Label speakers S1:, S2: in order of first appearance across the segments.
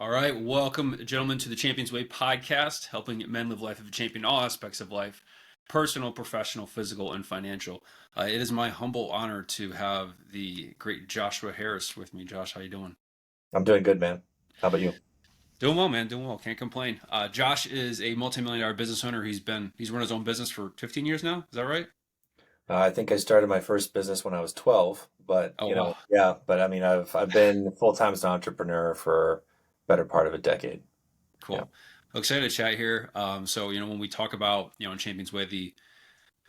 S1: All right, welcome, gentlemen, to the Champions Way podcast, helping men live life of a champion in all aspects of life, personal, professional, physical, and financial. It is my humble honor to have the great Joshua Harris with me. Josh, how you doing?
S2: I'm doing good, man. How about you?
S1: Doing well, man. Doing well. Can't complain. Josh is a multi-million dollar business owner. He's run his own business for 15 years now. Is that right?
S2: I think I started my first business when I was 12, but
S1: Oh wow,
S2: yeah, but I mean, I've been full-time as an entrepreneur for better part of a decade. Yeah.
S1: cool. Excited to chat here. So when we talk about in Champions Way the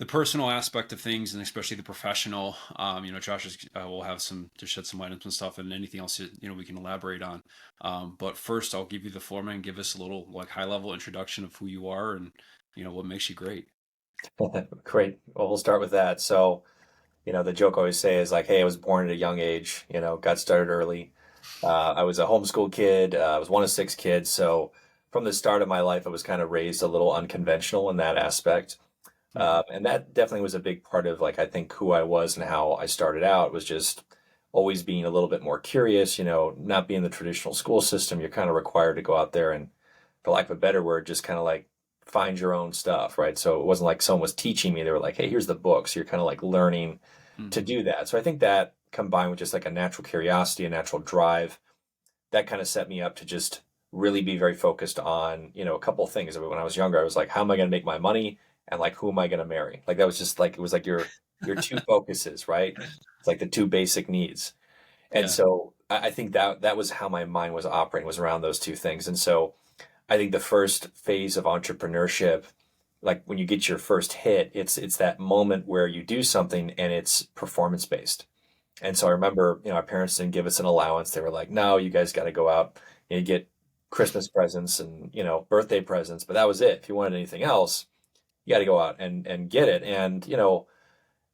S1: personal aspect of things and especially the professional, Josh will have some to shed some light on some stuff and anything else that, we can elaborate on. But first, I'll give you the floor, man. Give us a little like high level introduction of who you are and what makes you great.
S2: Great. Well, we'll start with that. So, the joke I always say is like, hey, I was born at a young age, got started early. I was a homeschool kid. I was one of six kids. So from the start of my life, I was kind of raised a little unconventional in that aspect.
S1: Hmm.
S2: And that definitely was a big part of like I think who I was and how I started out was just always being a little bit more curious, not being the traditional school system. You're kind of required to go out there and, for lack of a better word, just kind of like find your own stuff, right? So it wasn't like someone was teaching me. They were like, hey, here's the books. You're kind of like learning to
S1: Hmm.
S2: do that. So I think that combined with just like a natural curiosity, a natural drive, that kind of set me up to just really be very focused on, a couple of things. I mean, when I was younger, I was like, how am I going to make my money? And like, who am I going to marry? Like that was just like, it was like your two focuses, right? It's like the two basic needs. And
S1: Yeah.
S2: so I think that was how my mind was operating, was around those two things. And so I think the first phase of entrepreneurship, like when you get your first hit, it's that moment where you do something and it's performance based. And so I remember, our parents didn't give us an allowance. They were like, no, you guys got to go out and you get Christmas presents and, birthday presents, but that was it. If you wanted anything else, you got to go out and get it. And,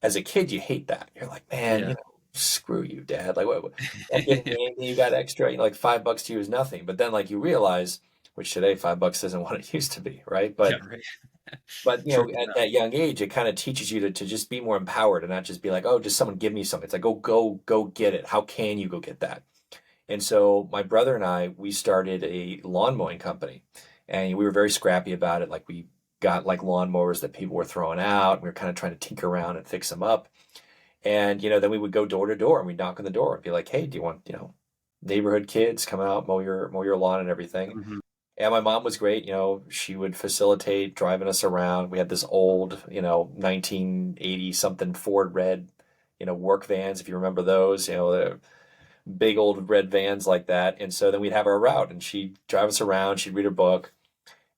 S2: as a kid, you hate that. You're like, man,
S1: Yeah.
S2: screw you, dad. Like, what, not giving me anything you got extra, like $5 to you is nothing. But then like you realize, which today $5 isn't what it used to be, right?
S1: Yeah.
S2: But
S1: Right.
S2: but
S1: True.
S2: at that young age, it kind of teaches you to just be more empowered and not just be like, oh, just someone give me something. It's like, go get it. How can you go get that? And so my brother and I, we started a lawn mowing company, and we were very scrappy about it. Like we got like lawnmowers that people were throwing out. We were kind of trying to tinker around and fix them up. And then we would go door to door and we'd knock on the door and be like, hey, do you want neighborhood kids come out mow your lawn and everything?
S1: Hmm.
S2: And my mom was great. She would facilitate driving us around. We had this old, 1980 something Ford Red, work vans, if you remember those, the big old red vans like that. And so then we'd have our route and she'd drive us around, she'd read her book.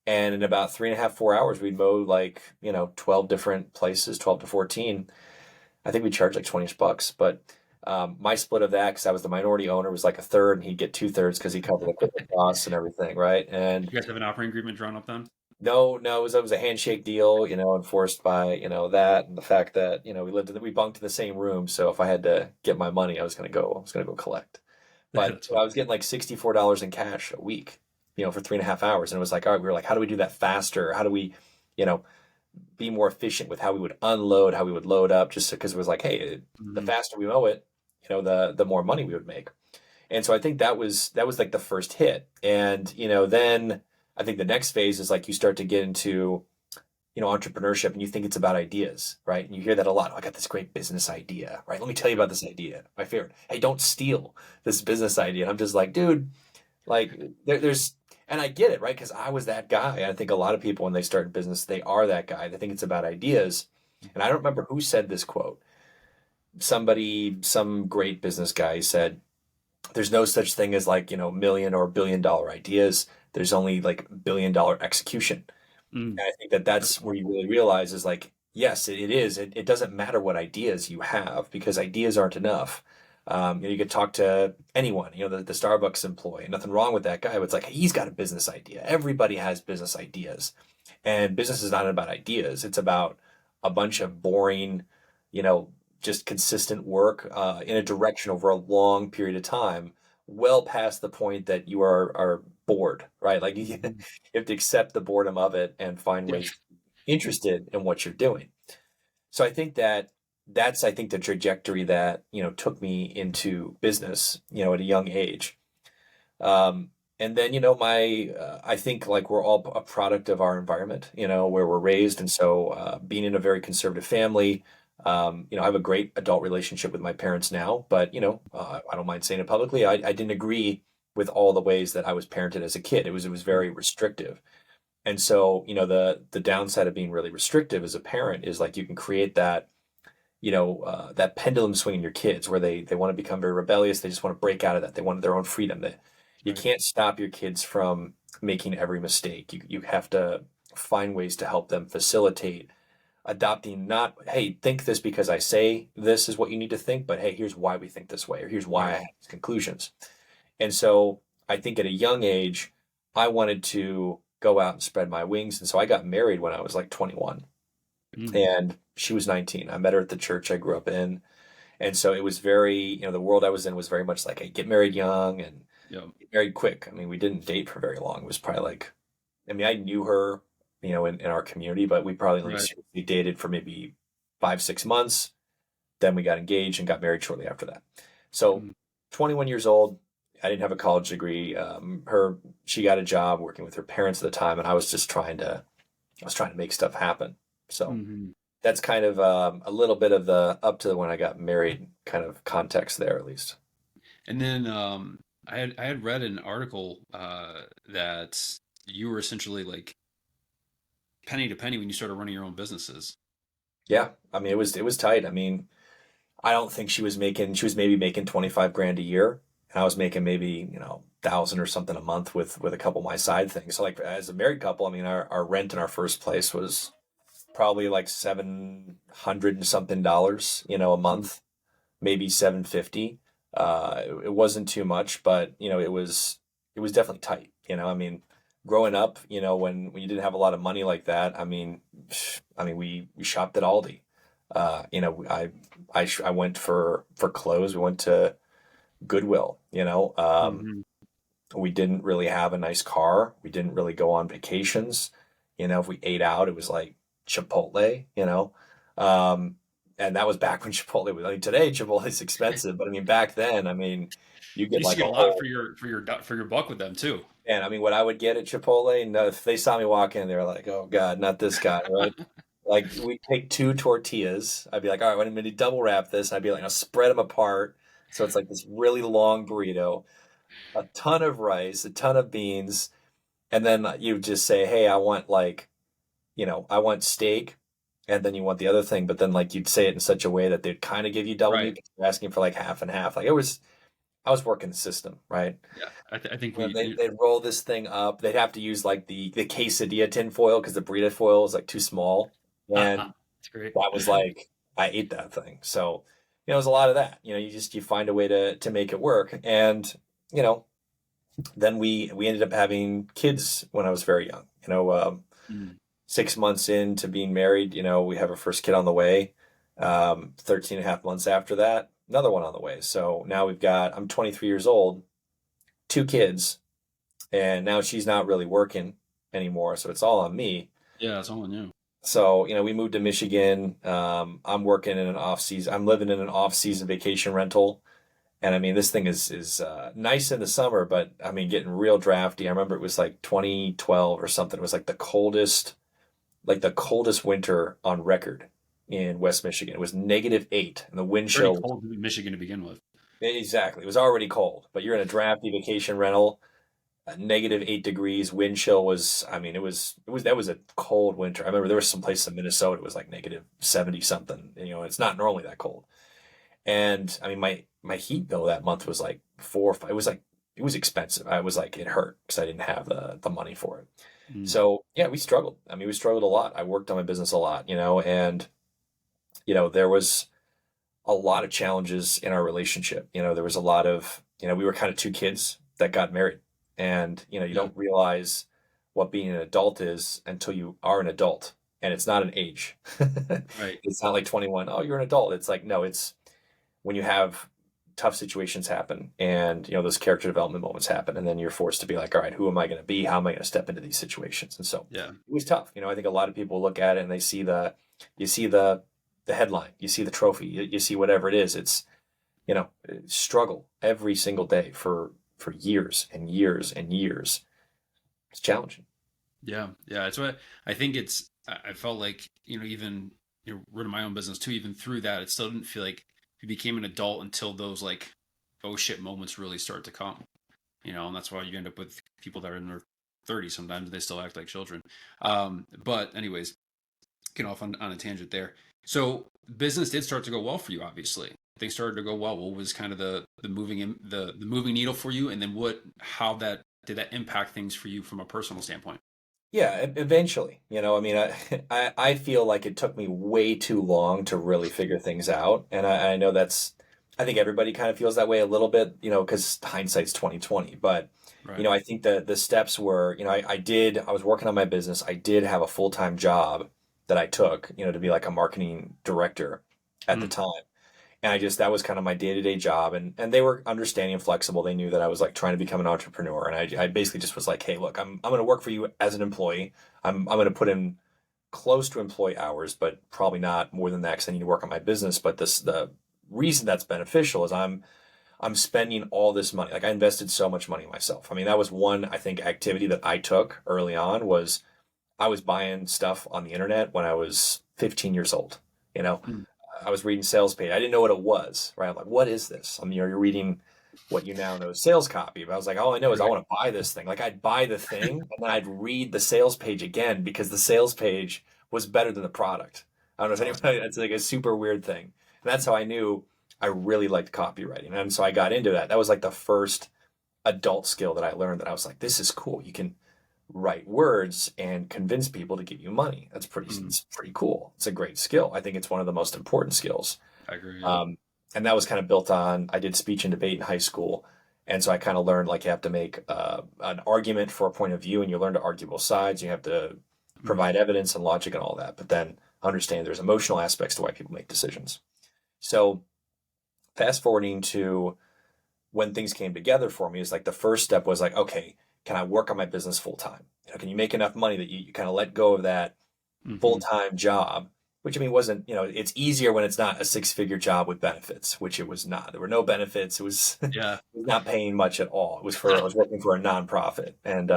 S2: And in about 3.5, 4 hours, we'd mow like, 12 different places, 12 to 14. I think we charged like 20 bucks. But my split of that, because I was the minority owner, was like a third, and he'd get two-thirds because he covered the equipment costs and everything, right? And
S1: You guys have an operating agreement drawn up then?
S2: no, no, it was a handshake deal, enforced by, that and the fact that, we bunked in the same room. So if I had to get my money, I was gonna go collect. But
S1: That's
S2: I
S1: funny.
S2: was getting like $64 in cash a week, for 3.5 hours. And it was like, all right, we were like, how do we do that faster? How do we, you know, be more efficient with how we would unload, how we would load up, just because it was like, hey, the
S1: Hmm.
S2: faster we mow it, the more money we would make. And so I think that was like the first hit. And, then I think the next phase is like you start to get into, entrepreneurship and you think it's about ideas, right? And you hear that a lot. Oh, I got this great business idea, right? Let me tell you about this idea. My favorite. Hey, don't steal this business idea. And I'm just like, dude, like there's, and I get it, right? Because I was that guy. And I think a lot of people when they start in business, they are that guy. They think it's about ideas. And I don't remember who said this quote. Somebody, some great business guy said, there's no such thing as like, million or billion-dollar ideas. There's only like billion-dollar execution.
S1: Mm.
S2: And I think that that's where you really realize is like, yes, it is. It doesn't matter what ideas you have because ideas aren't enough. You could talk to anyone, the Starbucks employee, nothing wrong with that guy, but it's like, he's got a business idea. Everybody has business ideas. And business is not about ideas. It's about a bunch of boring, you know, just consistent work in a direction over a long period of time, well past the point that you are bored, right? Like you
S1: Mhm.
S2: have to accept the boredom of it and find
S1: Yeah.
S2: ways to be interested in what you're doing. So I think that's I think the trajectory that took me into business at a young age. And then, I think like we're all a product of our environment, where we're raised. And so, being in a very conservative family, I have a great adult relationship with my parents now, but, I don't mind saying it publicly. I didn't agree with all the ways that I was parented as a kid. It was very restrictive. And so, the downside of being really restrictive as a parent is like you can create that pendulum swing in your kids where they want to become very rebellious. They just want to break out of that. They want their own freedom. You
S1: Right.
S2: can't stop your kids from making every mistake. You have to find ways to help them facilitate adopting not, hey, think this because I say this is what you need to think, but hey, here's why we think this way, or here's why I
S1: Right.
S2: have these conclusions. And so I think at a young age, I wanted to go out and spread my wings. And so I got married when I was like 21
S1: Mm.
S2: and she was 19. I met her at the church I grew up in. And so it was very, the world I was in was very much like, hey, get married young and
S1: Yep.
S2: get married quick. I mean, we didn't date for very long. It was probably like, I mean, I knew her, in our community, but we probably only
S1: Right.
S2: seriously dated for maybe 5, 6 months. Then we got engaged and got married shortly after that. So
S1: Mm.
S2: 21 years old, I didn't have a college degree. She got a job working with her parents at the time, and I was trying to make stuff happen. So
S1: Hmm.
S2: that's kind of a little bit of the up to when I got married kind of context there, at least.
S1: And then I had read an article that you were essentially like penny to penny when you started running your own businesses.
S2: Yeah, I mean it was tight. I mean, I don't think she was maybe making 25 grand a year, and I was making maybe 1,000 or something a month with a couple of my side things. So like as a married couple, I mean our rent in our first place was probably like 700 and something dollars, a
S1: Mm.
S2: month, maybe 750. It wasn't too much, but it was definitely tight. I mean, growing up, when you didn't have a lot of money like that, I mean, we shopped at Aldi. I went for clothes. We went to Goodwill.
S1: Hmm.
S2: We didn't really have a nice car. We didn't really go on vacations. If we ate out, it was like Chipotle. Um, and that was back when Chipotle was. I mean, today Chipotle is expensive, but I mean back then, I mean, you
S1: You
S2: get
S1: used to
S2: like a
S1: get a lot
S2: whole.
S1: for your buck with them too.
S2: And I mean, what I would get at Chipotle, no, if they saw me walk in, they were like, "Oh God, not this guy!" Right? Like we take two tortillas. I'd be like, "All right, I'm going to double wrap this." I'd be like, "I'll spread them apart." So it's like this really long burrito, a ton of rice, a ton of beans, and then you just say, "Hey, I want I want steak," and then you want the other thing, but then like you'd say it in such a way that they'd kind of give you double meat,
S1: Right.
S2: but you're asking for like half and half. Like it was, I was working the system, right?
S1: Yeah. I think
S2: They'd roll this thing up. They'd have to use like the quesadilla tin foil because the burrito foil is like too small, and
S1: it's great.
S2: that was like I ate that thing. So it was a lot of that. You find a way to make it work, and you know then we ended up having kids when I was very young. 6 months into being married, we have our first kid on the way. 13 and a half months after that, another one on the way. So now I'm 23 years old, two kids, and now she's not really working anymore. So it's all on me.
S1: Yeah, it's all on you.
S2: So, we moved to Michigan. I'm working in an off season. I'm living in an off season vacation rental. And I mean, this thing is nice in the summer, but I mean, getting real drafty. I remember it was like 2012 or something. It was like the coldest winter on record in West Michigan. It was -8, and the wind
S1: Pretty
S2: chill was
S1: cold in Michigan to begin with.
S2: exactly. It was already cold, but you're in a drafty vacation rental. -8 degrees, wind chill was. I mean, that was a cold winter. I remember there was some place in Minnesota it was like -70 something. It's not normally that cold. And I mean, my heat bill that month was like 4 or 5. It was expensive. I was like, it hurt because I didn't have the money for it.
S1: Mm.
S2: So yeah, we struggled. I mean, we struggled a lot. I worked on my business a lot, and there was a lot of challenges in our relationship. There was a lot of, we were kind of two kids that got married, and you
S1: Yeah.
S2: don't realize what being an adult is until you are an adult, and it's not an age.
S1: Right.
S2: It's not like 21. Oh, you're an adult. It's like no, it's when you have tough situations happen and those character development moments happen and then you're forced to be like, all right, who am I going to be, how am I going to step into these situations? And so
S1: Yeah.
S2: it was tough. I think a lot of people look at it and they see the headline, you see the trophy, you see whatever it is. It's struggle every single day for for years and years and years. It's challenging.
S1: Yeah, yeah. It's what I think. I felt like even running my own business too. Even through that, it still didn't feel like you became an adult until those like oh shit moments really start to come. And that's why you end up with people that are in their 30s sometimes they still act like children. But anyways, get off on a tangent there. So business did start to go well for you. Obviously, things started to go well. What was kind of the moving the moving needle for you, and then how that did that impact things for you from a personal standpoint?
S2: Yeah, eventually, I mean, I feel like it took me way too long to really figure things out. And I know I think everybody kind of feels that way a little bit, because hindsight's 2020. But,
S1: Right.
S2: I think the steps were, I was working on my business. I did have a full-time job that I took, to be like a marketing director at the
S1: Mm,
S2: time. And that was kind of my day-to-day job. And they were understanding and flexible. They knew that I was like trying to become an entrepreneur. And I basically just was like, hey, look, I'm going to work for you as an employee. I'm going to put in close to employee hours, but probably not more than that because I need to work on my business. But the reason that's beneficial is I'm spending all this money. Like I invested so much money in myself. I mean, that was one, I think, activity that I took early on was I was buying stuff on the internet when I was 15 years old. You know,
S1: mm,
S2: I was reading sales page. I didn't know what it was, right? I'm like, what is this? I mean, you're reading what you now know is sales copy. But I was like, all I know is I
S1: right.
S2: want to buy this thing. Like I'd buy the thing and then I'd read the sales page again because the sales page was better than the product. I don't know if
S1: Awesome.
S2: anybody, that's like a super weird thing. And that's how I knew I really liked copywriting. And so I got into that. That was like the first adult skill that I learned that I was like, this is cool. You can write words and convince people to give you money.
S1: Mm,
S2: It's pretty cool. It's a great skill. I think it's one of the most important skills.
S1: I agree. Yeah.
S2: Um, and that was kind of built on, I did speech and debate in high school. And so I kind of learned like you have to make an argument for a point of view and you learn to argue both sides. You have to
S1: Mm,
S2: provide evidence and logic and all that. But then understand there's emotional aspects to why people make decisions. So fast forwarding to when things came together for me is like the first step was like, okay, can I work on my business full time? Can you make enough money that you kind of let go of that full
S1: hmm.
S2: time job? Which I mean wasn't, it's easier when it's not a six-figure job with benefits, which it was not. There were no benefits. It was it
S1: Yeah.
S2: was not paying much at all. I was working for a nonprofit, and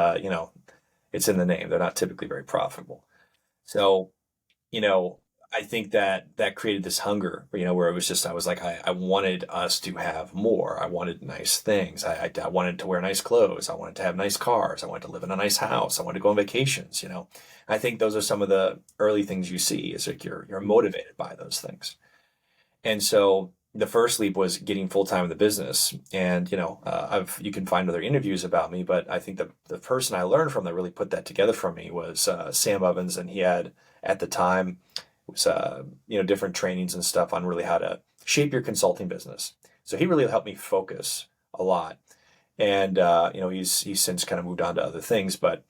S2: it's in the name. They're not typically very profitable. So you know, I think that created this hunger, where it was just, I was like, I wanted us to have more. I wanted nice things. I wanted to wear nice clothes. I wanted to have nice cars. I wanted to live in a nice house. I wanted to go on vacations. I think those are some of the early things you see is like you're
S1: Mm,
S2: motivated by those things. And so the first leap was getting full time in the business. And, you can find other interviews about me, but I think the person I learned from that really put that together for me was Sam Ovens. And he had at the time was, different trainings and stuff on really how to shape your consulting business. So he really helped me focus a lot. And, he's since kind of moved on to other things, but,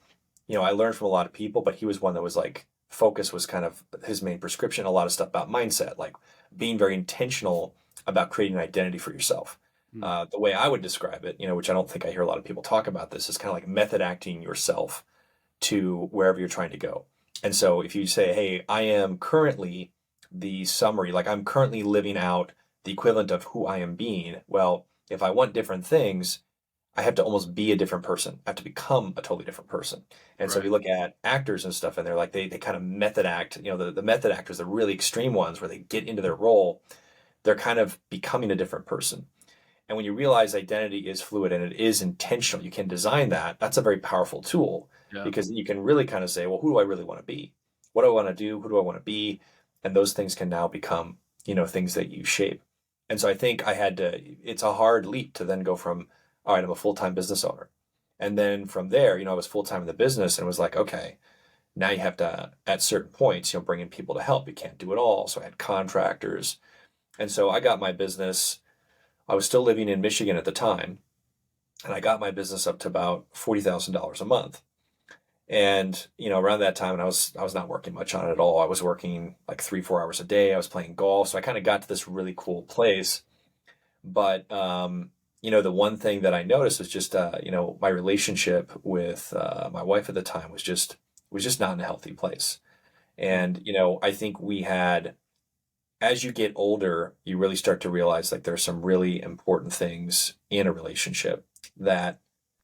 S2: I learned from a lot of people, but he was one that was like, focus was kind of his main prescription, a lot of stuff about mindset, like being very intentional about creating an identity for yourself.
S1: mm,
S2: The way I would describe it, which I don't think I hear a lot of people talk about this, is kind of like method acting yourself to wherever you're trying to go. And so if you say, hey, I am currently the summary, like I'm currently living out the equivalent of who I am being, well, if I want different things, I have to almost be a different person. I have to become a totally different person. And so if
S1: right.
S2: you look at actors and stuff, and they're like they kind of method act, the method actors, the really extreme ones where they get into their role, they're kind of becoming a different person. And when you realize identity is fluid and it is intentional, you can design that. That's a very powerful tool
S1: Yeah.
S2: because you can really kind of say, well, who do I really want to be? What do I want to do? Who do I want to be? And those things can now become, things that you shape. And so I think it's a hard leap to then go from, all right, I'm a full-time business owner. And then from there, I was full-time in the business and was like, okay, now you have to, at certain points, bring in people to help. You can't do it all. So I had contractors. And so I got my business. I was still living in Michigan at the time, and I got my business up to about $40,000 a month. And around that time, and I was not working much on it at all. I was working like 3 4 hours a day. I was playing golf, so I kind of got to this really cool place. But the one thing that I noticed was just my relationship with my wife at the time was just not in a healthy place.
S1: Mm,
S2: And I think we had as you get older, you really start to realize like there's some really important things in a relationship. that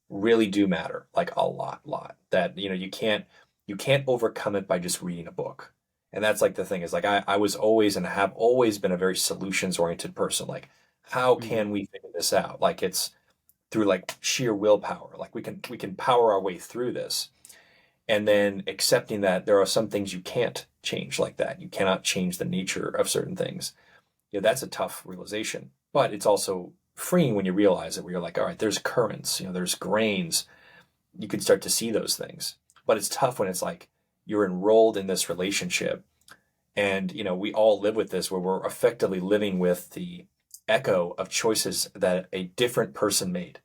S2: really do matter, like a lot. That, you can't overcome it by just reading a book. And that's like the thing is like I was always and have always been a very solutions oriented person. Like, how
S1: Hmm.
S2: can we figure this out? Like it's through like sheer willpower. Like we can power our way through this. And then accepting that there are some things you can't change like that. You cannot change the nature of certain things. That's a tough realization, but it's also freeing when you realize it, where you're like, all right, there's currents, there's grains. You can start to see those things. But it's tough when it's like you're enrolled in this relationship, and we all live with this, where we're effectively living with the echo of choices that a different person made.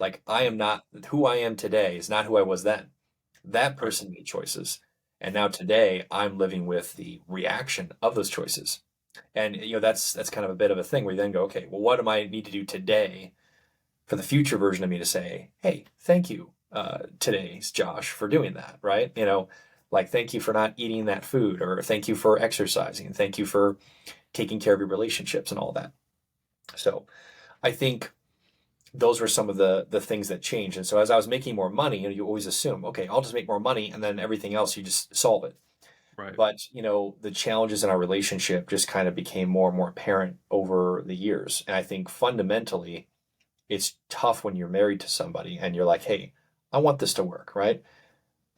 S2: Like, I am not who I am today is not who I was then. That
S1: Right.
S2: person made choices. And now today I'm living with the reaction of those choices. And that's kind of a bit of a thing where you then go, okay, well, what do I need to do today for the future version of me to say, hey, thank you, today's Josh, for doing that, right? Like, thank you for not eating that food, or thank you for exercising, and thank you for taking care of your relationships and all that. So I think those were some of the things that changed. And so as I was making more money, you always assume, okay, I'll just make more money, and then everything else you just solve it.
S1: Right.
S2: But the challenges in our relationship just kind of became more and more apparent over the years. And I think fundamentally, it's tough when you're married to somebody and you're like, hey, I want this to work, right?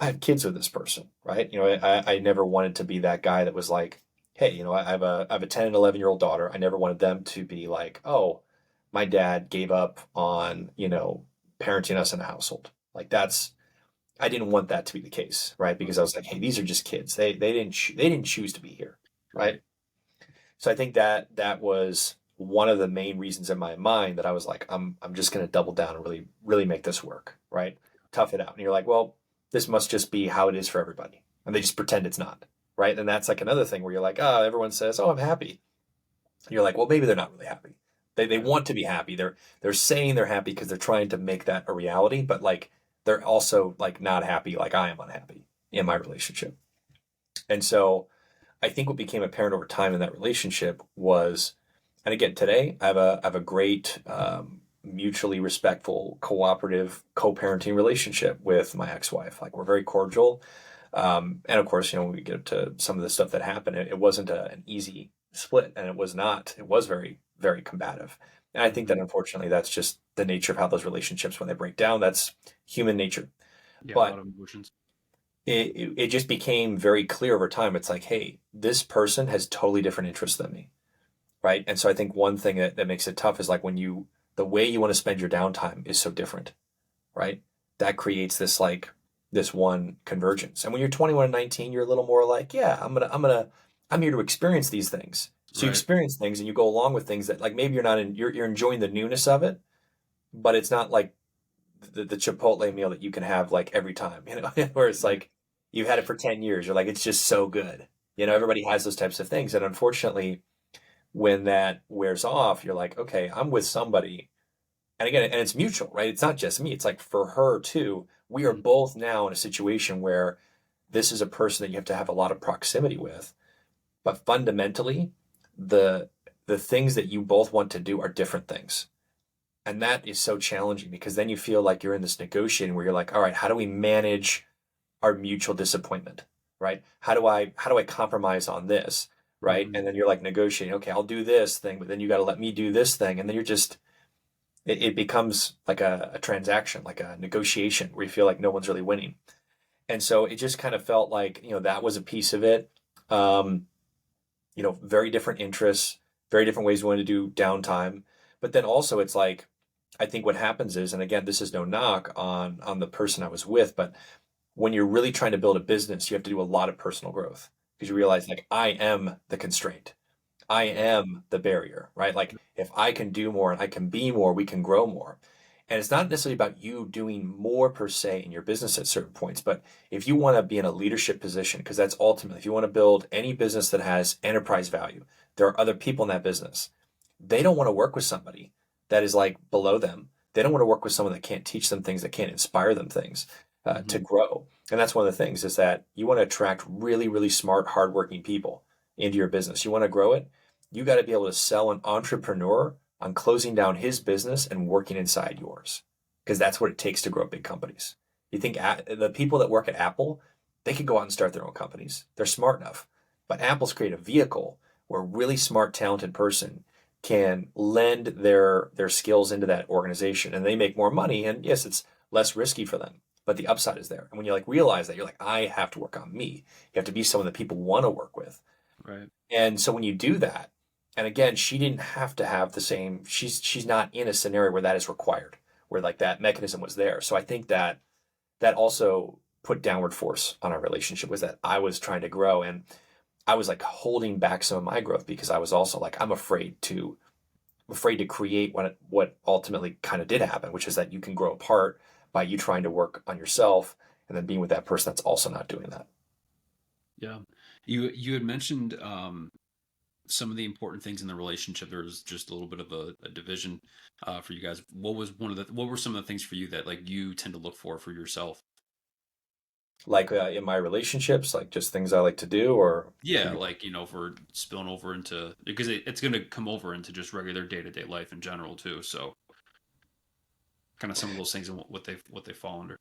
S2: I have kids with this person, right? I never wanted to be that guy that was like, hey, I have a 10 and 11-year-old daughter. I never wanted them to be like, oh, my dad gave up on, parenting us in a household. Like, I didn't want that to be the case, right? Because I was like, hey, these are just kids. They didn't choose to be here,
S1: Right.
S2: right? So I think that was one of the main reasons in my mind that I was like, I'm just going to double down and really really make this work, right? Tough it out. And you're like, well, this must just be how it is for everybody, and they just pretend it's not, right? And that's like another thing where you're like, oh, everyone says, oh, I'm happy. And you're like, well, maybe they're not really happy. They
S1: Right.
S2: want to be happy. They're saying they're happy because they're trying to make that a reality, but like they're also like not happy, like I am unhappy in my relationship. And so I think what became apparent over time in that relationship was, and again, today I have a great, mutually respectful, cooperative, co-parenting relationship with my ex-wife. Like, we're very cordial. And of course, when we get to some of the stuff that happened, it wasn't an easy split, and it was not. It was very, very combative. And I think
S1: Hmm.
S2: that unfortunately, that's just the nature of how those relationships, when they break down, that's human nature.
S1: Yeah. A lot
S2: But
S1: of emotions.
S2: it just became very clear over time. It's like, hey, this person has totally different interests than me, right? And so I think one thing that makes it tough is like when the way you want to spend your downtime is so different, right? That creates this one convergence. And when you're 21 and 19, you're a little more like, yeah, I'm here to experience these things. So you
S1: Right.
S2: experience things and you go along with things that, like, maybe you're enjoying the newness of it, but it's not like the Chipotle meal that you can have like every time, where it's
S1: Right.
S2: like you've had it for 10 years. You're like, it's just so good.
S1: Right.
S2: Everybody has those types of things. And unfortunately, when that wears off, you're like, okay, I'm with somebody. And again, and it's mutual, right? It's not just me. It's like for her too. We are
S1: Mhm.
S2: both now in a situation where this is a person that you have to have a lot of proximity with. But fundamentally, the the things that you both want to do are different things. And that is so challenging, because then you feel like you're in this negotiating where you're like, all right, how do we manage our mutual disappointment, right? How do I compromise on this, right?
S1: Mhm.
S2: And then you're like negotiating, okay, I'll do this thing, but then you got to let me do this thing. And then it becomes like a transaction, like a negotiation, where you feel like no one's really winning. And so it just kind of felt like, that was a piece of it. Um, very different interests, very different ways we want to do downtime. But then also it's like, I think what happens is, and again, this is no knock on the person I was with, but when you're really trying to build a business, you have to do a lot of personal growth, because you realize, like, I am the constraint. I am the barrier, right? Like, if I can do more and I can be more, we can grow more. And it's not necessarily about you doing more per se in your business at certain points, but if you want to be in a leadership position, because that's ultimately, if you want to build any business that has enterprise value, there are other people in that business. They don't want to work with somebody that is like below them. They don't want to work with someone that can't teach them things, that can't inspire them things, to
S1: Mhm.
S2: grow. And that's one of the things, is that you want to attract really, really smart, hardworking people into your business. You want to grow it. You got to be able to sell an entrepreneur on closing down his business and working inside yours. because that's what it takes to grow big companies. You think the people that work at Apple, they could go out and start their own companies. They're smart enough. But Apple's created a vehicle where a really smart, talented person can lend their skills into that organization and they make more money. And yes, it's less risky for them, but the upside is there. And when you like realize that, you're like, I have to work on me. You have to be someone that people want to work with.
S1: Right.
S2: And so when you do that, and again, she didn't have to have the same, she's not in a scenario where that is required, where like that mechanism was there. So I think that that also put downward force on our relationship, was that I was trying to grow and I was like holding back some of my growth because I was also like, I'm afraid to create what ultimately kind of did happen, which is that you can grow apart by you trying to work on yourself and then being with that person that's also not doing that.
S1: Yeah. You had mentioned some of the important things in the relationship. There was just a little bit of a division for you guys. What were some of the things for you that like you tend to look for yourself?
S2: Like in my relationships, like just things I like to do, or
S1: Yeah,
S2: could be
S1: like if we're spilling over into because it's going to come over into just regular day to day life in general too. So kind of some of those things and what they fall under.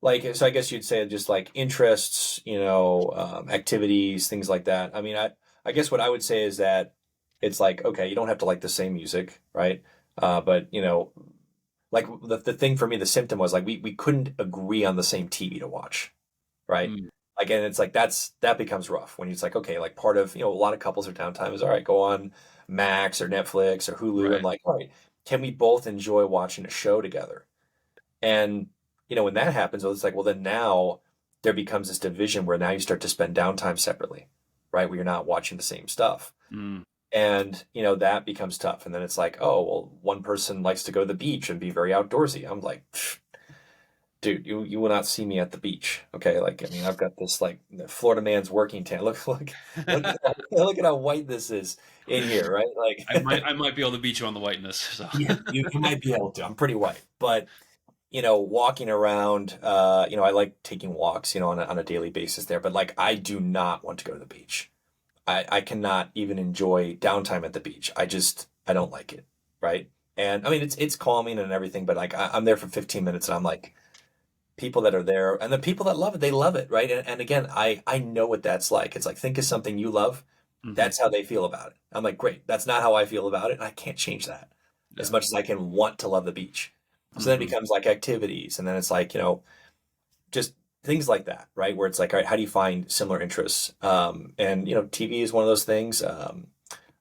S2: like, so I guess you'd say just like interests, activities, things like that. I mean, I guess what I would say is that it's like, okay, you don't have to like the same music, right? But like the thing for me, the symptom was like we couldn't agree on the same TV to watch, right?
S1: Mm,
S2: Like, and it's like that becomes rough when it's like, okay, like part of, a lot of couples are downtime is all right, go on Max or Netflix or Hulu and
S1: right.
S2: like, all right, can we both enjoy watching a show together? And when that happens, well, it's like, well, then now there becomes this division where now you start to spend downtime separately, right? Where you're not watching the same stuff.
S1: Mm,
S2: And, that becomes tough. And then it's like, oh, well, one person likes to go to the beach and be very outdoorsy. I'm like, dude, you will not see me at the beach. Okay. Like, I mean, I've got this like Florida man's working tan. Look at how white this is in here, right? Like,
S1: I might be able to beat you on the whiteness. So
S2: you might be able to. I'm pretty white, but walking around, I like taking walks, on a daily basis there, but like I do not want to go to the beach. I cannot even enjoy downtime at the beach. I don't like it. Right. And I mean, it's calming and everything, but like I'm there for 15 minutes and I'm like, people that are there and the people that love it, they love it. Right. And again, I know what that's like. It's like, think of something you love.
S1: hmm
S2: That's how they feel about it. I'm like, great. That's not how I feel about it. And I can't change that as
S1: yeah.
S2: much as I can want to love the beach. So then it
S1: hmm
S2: becomes like activities. And then it's like, just things like that, right? Where it's like, all right, how do you find similar interests? And TV is one of those things.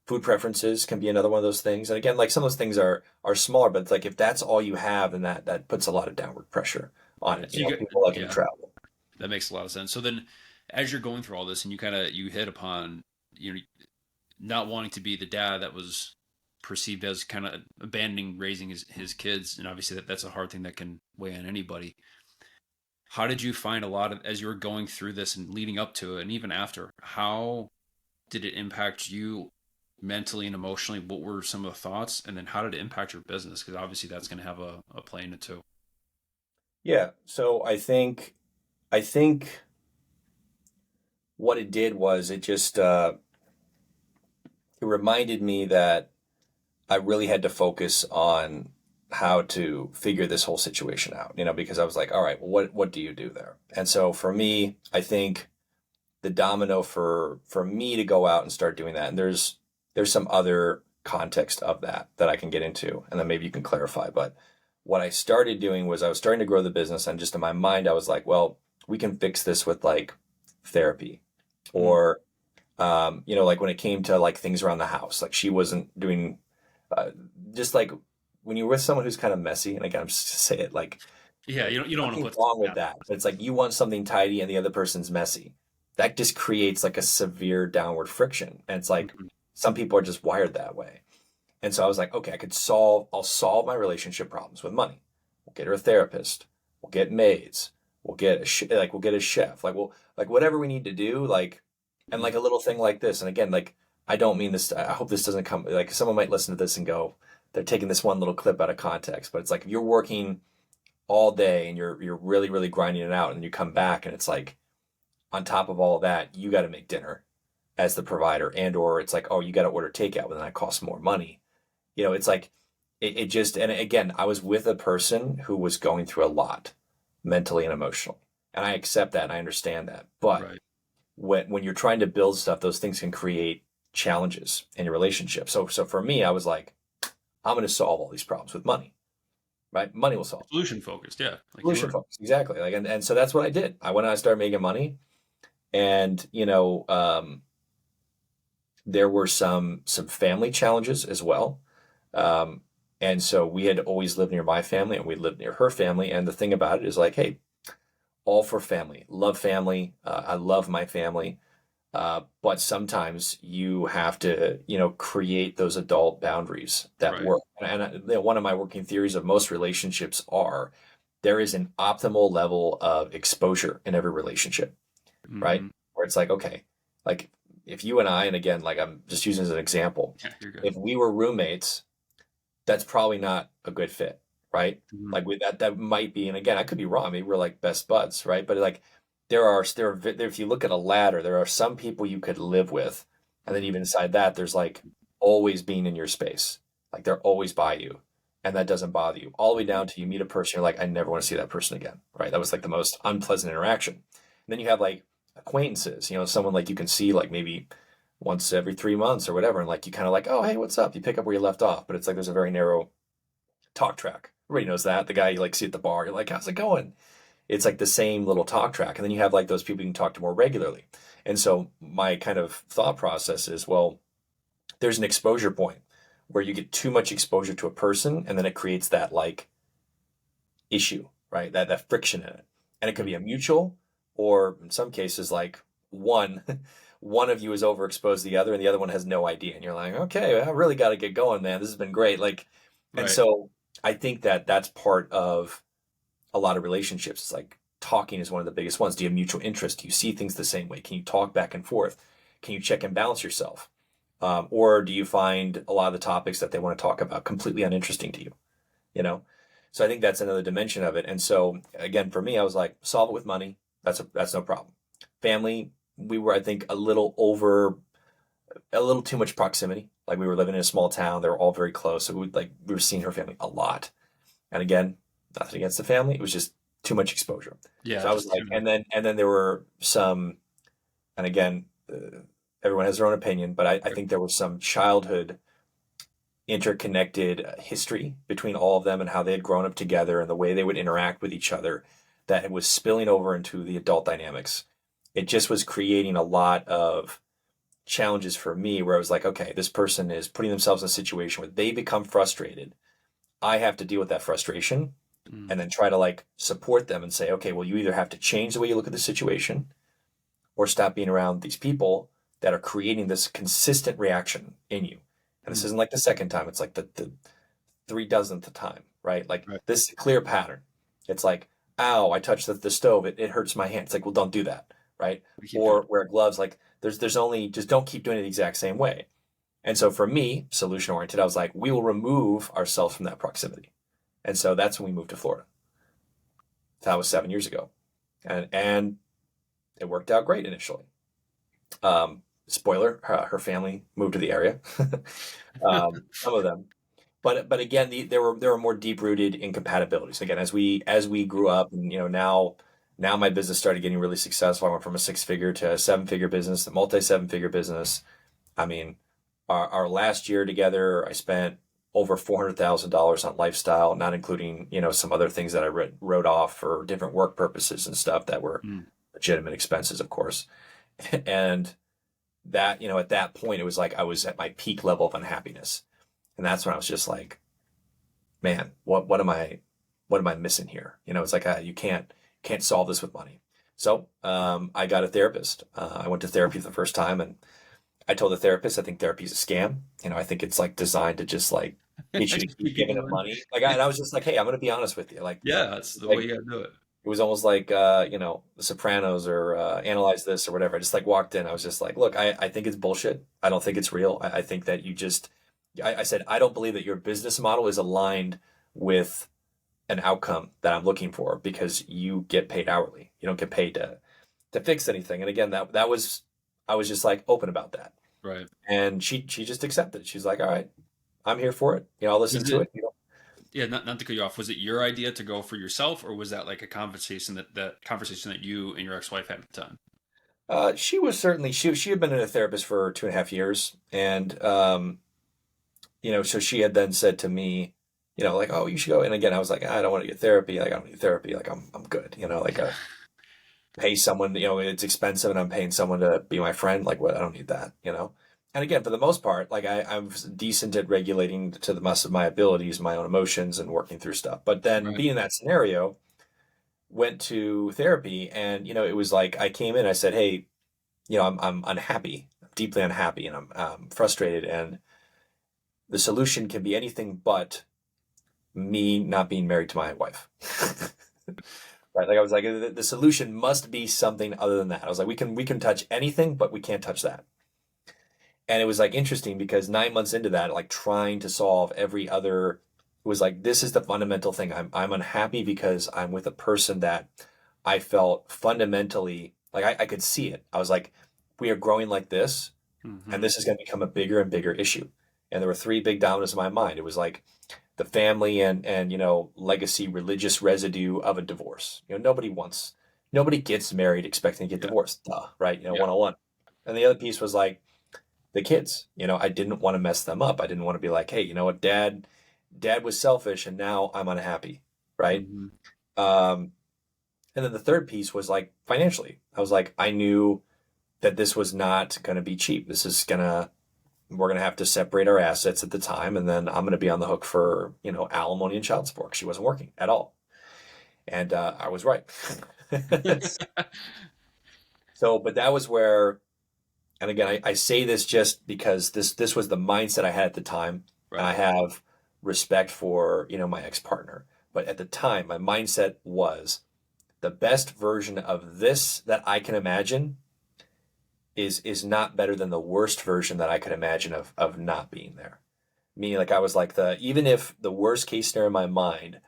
S2: Food preferences can be another one of those things. And again, like some of those things are smaller, but it's like if that's all you have, then that puts a lot of downward pressure on
S1: Yeah.
S2: it.
S1: So you get
S2: People liking to
S1: yeah,
S2: travel.
S1: that makes a lot of sense. So then, as you're going through all this, and you hit upon you know not wanting to be the dad that was perceived as kind of abandoning raising his kids, and obviously that's a hard thing that can weigh on anybody. How did you find a lot of as you were going through this and leading up to it, and even after? How did it impact you mentally and emotionally? What were some of the thoughts, and then how did it impact your business? Because obviously that's going to have a play in it too.
S2: Yeah. So I think what it did was it just it reminded me that I really had to focus on how to figure this whole situation out, because I was like, all right, well, what do you do there? And so for me, I think the domino for me to go out and start doing that, and there's some other context of that I can get into, and then maybe you can clarify. But what I started doing was I was starting to grow the business, and just in my mind, I was like, well, we can fix this with like therapy,
S1: Mm,
S2: or like when it came to like things around the house, like she wasn't doing uh, just like when you're with someone who's kind of messy, and again, I'm just to say it like
S1: yeah, you don't want to
S2: nothing
S1: put
S2: wrong with
S1: that.
S2: that, but it's like you want something tidy and the other person's messy. That just creates like a severe downward friction. And it's like
S1: Mhm.
S2: some people are just wired that way. And so I was like, okay, I'll solve my relationship problems with money. We'll get her a therapist. We'll get maids. We'll get a chef. Like whatever we need to do, like, and
S1: Mm,
S2: like a little thing like this. And again, like, I don't mean this, I hope this doesn't come, like someone might listen to this and go, they're taking this one little clip out of context, but it's like if you're working all day and you're really really grinding it out and you come back and it's like on top of all of that you got to make dinner as the provider, and or it's like, oh, you got to order takeout but then that costs more money. It's like it just, and again, I was with a person who was going through a lot mentally and emotionally. And I accept that and I understand that. But
S1: Right.
S2: when you're trying to build stuff, those things can create challenges in your relationship. So for me, I was like, I'm going to solve all these problems with money, right? Money will solve.
S1: Solution focused. Yeah. Like you
S2: Solution
S1: were.
S2: focused, exactly. Like, and so that's what I did. I went out and started making money, and there were some family challenges as well. Um, and so we had always lived near my family, and we lived near her family. And the thing about it is like, hey, all for family, love family. I love my family. But sometimes you have to, create those adult boundaries that
S1: Right.
S2: work. One of my working theories of most relationships are there is an optimal level of exposure in every relationship, right?
S1: Hmm.
S2: Where it's like, okay, like if you and I, and again, like I'm just using as an example,
S1: Yeah, you're good.
S2: if we were roommates, that's probably not a good fit, right?
S1: Hmm.
S2: Like that might be, and again, I could be wrong. Maybe we're like best buds, right? But like if you look at a ladder, there are some people you could live with, and then
S1: Hmm.
S2: even inside that, there's like always being in your space, like they're always by you, and that doesn't bother you. All the way down to you meet a person, you're like, I never want to see that person again, right? That was like the most unpleasant interaction. And then you have like acquaintances, someone like you can see like maybe once every 3 months or whatever. And like you kind of like, oh, hey, what's up? You pick up where you left off, but it's like there's a very narrow talk track. Everybody knows that. The guy you like see at the bar, you're like, how's it going? It's like the same little talk track. And then you have like those people you can talk to more regularly. And so my kind of thought process is, well, there's an exposure point where you get too much exposure to a person and then it creates that like issue, right? That friction in it. And it could be a mutual, or in some cases, like one one of you is overexposed to the other and the other one has no idea. And you're like, okay, I really got to get going, man. This has been great. Like, and
S1: Right.
S2: so I think that that's part of a lot of relationships. It's like talking is one of the biggest ones. Do you have mutual interest? Do you see things the same way? Can you talk back and forth? Can you check and balance yourself? Or do you find a lot of the topics that they want to talk about completely uninteresting to you? you know so I think that's another dimension of it. And so again, for me, I was like, solve it with money. That's no problem. Family, we were, I think, a little too much proximity. Like we were living in a small town, they were all very close, so we were seeing her family a lot. And again, nothing against the family, it was just too much exposure.
S1: Yeah.
S2: So I was
S1: Just
S2: like,
S1: too many.
S2: and then there were some, and again, everyone has their own opinion, but I
S1: Right.
S2: think there was some childhood interconnected history between all of them and how they had grown up together and the way they would interact with each other that was spilling over into the adult dynamics. It just was creating a lot of challenges for me where I was like, okay, this person is putting themselves in a situation where they become frustrated. I have to deal with that frustration
S1: Mm.
S2: and then try to like support them and say, okay, well, you either have to change the way you look at the situation or stop being around these people that are creating this consistent reaction in you. And this
S1: Mm.
S2: isn't like the second time, it's like the three dozenth time, right? Like
S1: Right.
S2: this clear pattern. It's like, ow, I touched the stove, it hurts my hand. It's like, well, don't do that, right?
S1: We keep doing
S2: Or
S1: it.
S2: wear gloves, like there's only just don't keep doing it the exact same way. And so for me, solution oriented, I was like, we will remove ourselves from that proximity. And so that's when we moved to Florida. That was 7 years ago. And it worked out great initially. Spoiler, her family moved to the area. Some of them, but again, there were more deep rooted incompatibilities. Again, as we grew up, and now my business started getting really successful. I went from a 6 figure to a 7 figure business, a multi 7 figure business. I mean, our last year together, I spent over $400,000 on lifestyle, not including some other things that I wrote off for different work purposes and stuff that were
S1: Mm.
S2: legitimate expenses, of course. And that at that point, it was like I was at my peak level of unhappiness, and that's when I was just like, man, what am I missing here? It's like you can't solve this with money. So I got a therapist. I went to therapy for the first time, and I told the therapist I think therapy is a scam. I think it's like designed to just like get you to
S1: Just
S2: keep
S1: keep
S2: giving
S1: people
S2: them
S1: in.
S2: money. And I was just like, hey, I'm going to be honest with you.
S1: Yeah, that's the way
S2: Like
S1: you gotta do it.
S2: it was almost like The Sopranos or Analyze This or whatever. I just like walked in. I was just like, look, I think it's bullshit. I don't think it's real. I think that you just. I said I don't believe that your business model is aligned with an outcome that I'm looking for because you get paid hourly. You don't get paid to fix anything. And again, that was I was just like open about that.
S1: Right.
S2: And she just accepted. She's like, all right, I'm here for it. I'll listen
S1: Was
S2: to
S1: it
S2: it.
S1: yeah, not to cut you off. Was it your idea to go for yourself, or was that like a conversation that you and your ex-wife had at the time?
S2: She was certainly she had been a therapist for 2.5 years, and so she had then said to me, like, oh, you should go. And again, I was like, I don't want to get therapy. Like, I don't need therapy. Like, I'm good. Like pay someone. It's expensive, and I'm paying someone to be my friend. Like, what? I don't need that. And again, for the most part, like I'm decent at regulating to the best of my abilities, my own emotions, and working through stuff. But then
S1: Right.
S2: being in that scenario, went to therapy, and it was like I came in, I said, hey, I'm unhappy, deeply unhappy, and I'm frustrated, and the solution can be anything but me not being married to my wife. Right? Like I was like, the solution must be something other than that. I was like, we can touch anything, but we can't touch that. And it was like interesting because 9 months into that, like trying to solve every other, it was like this is the fundamental thing. I'm unhappy because I'm with a person that I felt fundamentally like I could see it. I was like, we are growing like this, and
S1: Mm-hmm.
S2: this is going to become a bigger and bigger issue. And there were three big dominoes in my mind. It was like the family and legacy religious residue of a divorce. Nobody gets married expecting to get
S1: Yeah.
S2: divorced. Duh, right?
S1: Yeah.
S2: 101. And the other piece was like the kids. I didn't want to mess them up. I didn't want to be like, hey, you know what, dad was selfish and now I'm unhappy, right?
S1: Mm-hmm.
S2: Um, and then the third piece was like financially. I was like, I knew that this was not going to be cheap. We're going to have to separate our assets at the time. And then I'm going to be on the hook for, alimony and child support. She wasn't working at all. And I was right. So, but that was where, and again, I say this just because this was the mindset I had at the time. And
S1: Right.
S2: I have respect for, my ex-partner. But at the time, my mindset was the best version of this that I can imagine is not better than the worst version that I could imagine of not being there. Meaning like I was like even if the worst case scenario in my mind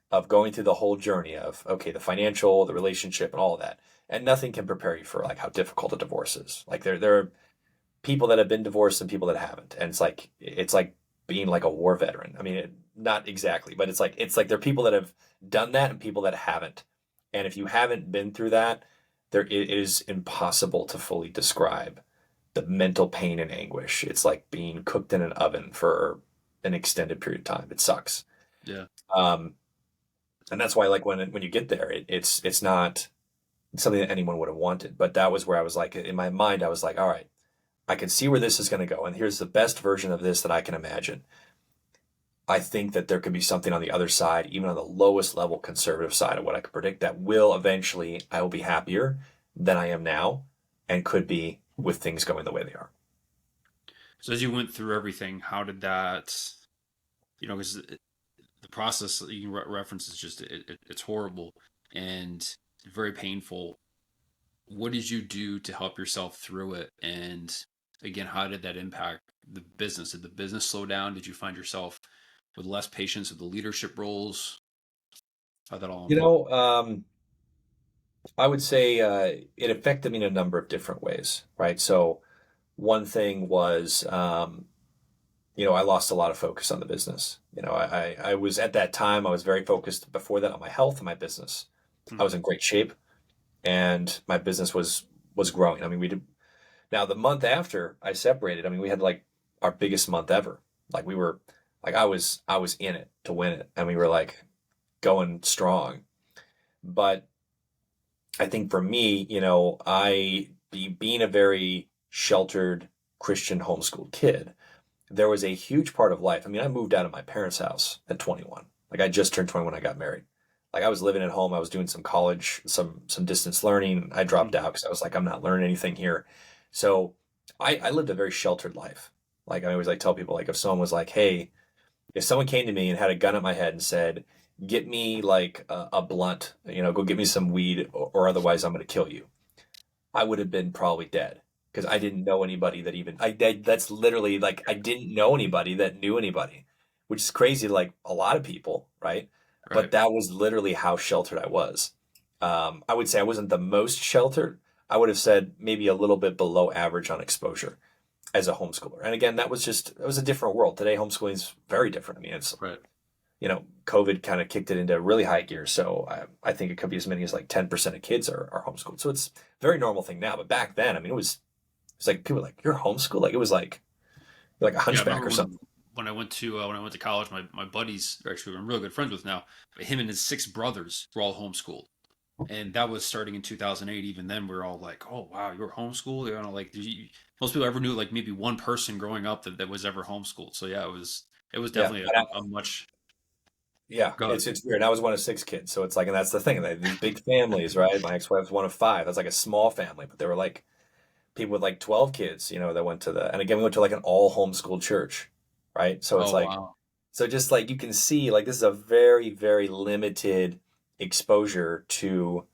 S2: of going through the whole journey of okay, the financial, the relationship and all of that. And nothing can prepare you for like how difficult a divorce is. Like there are people that have been divorced and people that haven't. And it's like being like a war veteran. I mean, not exactly, but it's like there are people that have done that and people that haven't. And if you haven't been through that, it is impossible to fully describe the mental pain and anguish. It's like being cooked in an oven for an extended period of time. It sucks.
S1: Yeah.
S2: Um, and that's why like when you get there, it's not something that anyone would have wanted. But that was where I was like in my mind, I was like, all right, I can see where this is going to go, and here's the best version of this that I can imagine. I think that there could be something on the other side, even on the lowest level conservative side of what I could predict, that will eventually I will be happier than I am now, and could be with things going the way they are.
S1: So as you went through everything, how did that, because the process that you reference is just it's horrible and very painful. What did you do to help yourself through it? And again, how did that impact the business? Did the business slow down? Did you find yourself with less patience with the leadership roles? How that all
S2: You
S1: unfold?
S2: know, I would say it affected me in a number of different ways, right? So one thing was, I lost a lot of focus on the business. I was at that time, I was very focused before that on my health and my business. I
S1: Hmm.
S2: was in great shape and my business was growing. I mean, we did now the month after I separated, I mean, we had like our biggest month ever. Like we were like I was in it to win it and we were like going strong. But I think for me, being a very sheltered Christian homeschooled kid, there was a huge part of life. I mean, I moved out of my parents' house at 21. Like I just turned 21 when I got married. Like I was living at home. I was doing some college, some distance learning. I dropped
S1: Hmm.
S2: out because I was like, I'm not learning anything here. So I lived a very sheltered life. Like I always like tell people, like if someone was like, hey, if someone came to me and had a gun at my head and said, get me like a blunt, go get me some weed or otherwise I'm going to kill you. I would have been probably dead because I didn't know anybody that even that's literally like I didn't know anybody that knew anybody, which is crazy to like a lot of people, right? But
S1: Right.
S2: that was literally how sheltered I was. I would say I wasn't the most sheltered. I would have said maybe a little bit below average on exposure as a homeschooler. And again, that was a different world. Today, homeschooling is very different. I mean, it's
S1: Right.
S2: COVID kind of kicked it into really high gear. So I think it could be as many as like 10% of kids are homeschooled. So it's a very normal thing now. But back then, I mean, it's like people were like, you're homeschooled? Like it was like a
S1: Yeah, I
S2: hunchback
S1: remember
S2: or something.
S1: when I went to college, my buddies, actually, who I'm really good friends with now, but him and his six brothers were all homeschooled, and that was starting in 2008. Even then, we were all like, "Oh wow, you were homeschooled." Like most people ever knew like maybe one person growing up that was ever homeschooled. So yeah, it was
S2: Yeah.
S1: definitely a much
S2: Yeah,
S1: good.
S2: it's weird. And I was one of six kids, so it's like, and that's the thing. These big families, right? My ex-wife was one of five. That's like a small family, but there were like people with like 12 kids, that went to and again, we went to like an all homeschool church, right? So it's
S1: Oh
S2: like,
S1: wow,
S2: so just like you can see, like this is a very, very limited exposure to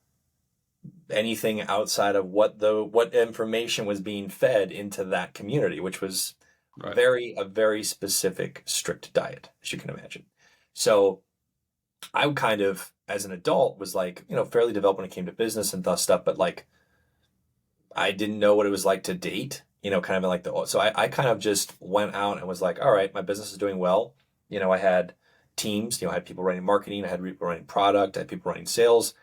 S2: anything outside of what information was being fed into that community, which was
S1: right.
S2: a very specific, strict diet, as you can imagine. So I kind of, as an adult, was like, fairly developed when it came to business and thus stuff, but like I didn't know what it was like to date, kind of like so I kind of just went out and was like, all right, my business is doing well. I had teams, I had people running marketing, I had people running product, I had people running sales.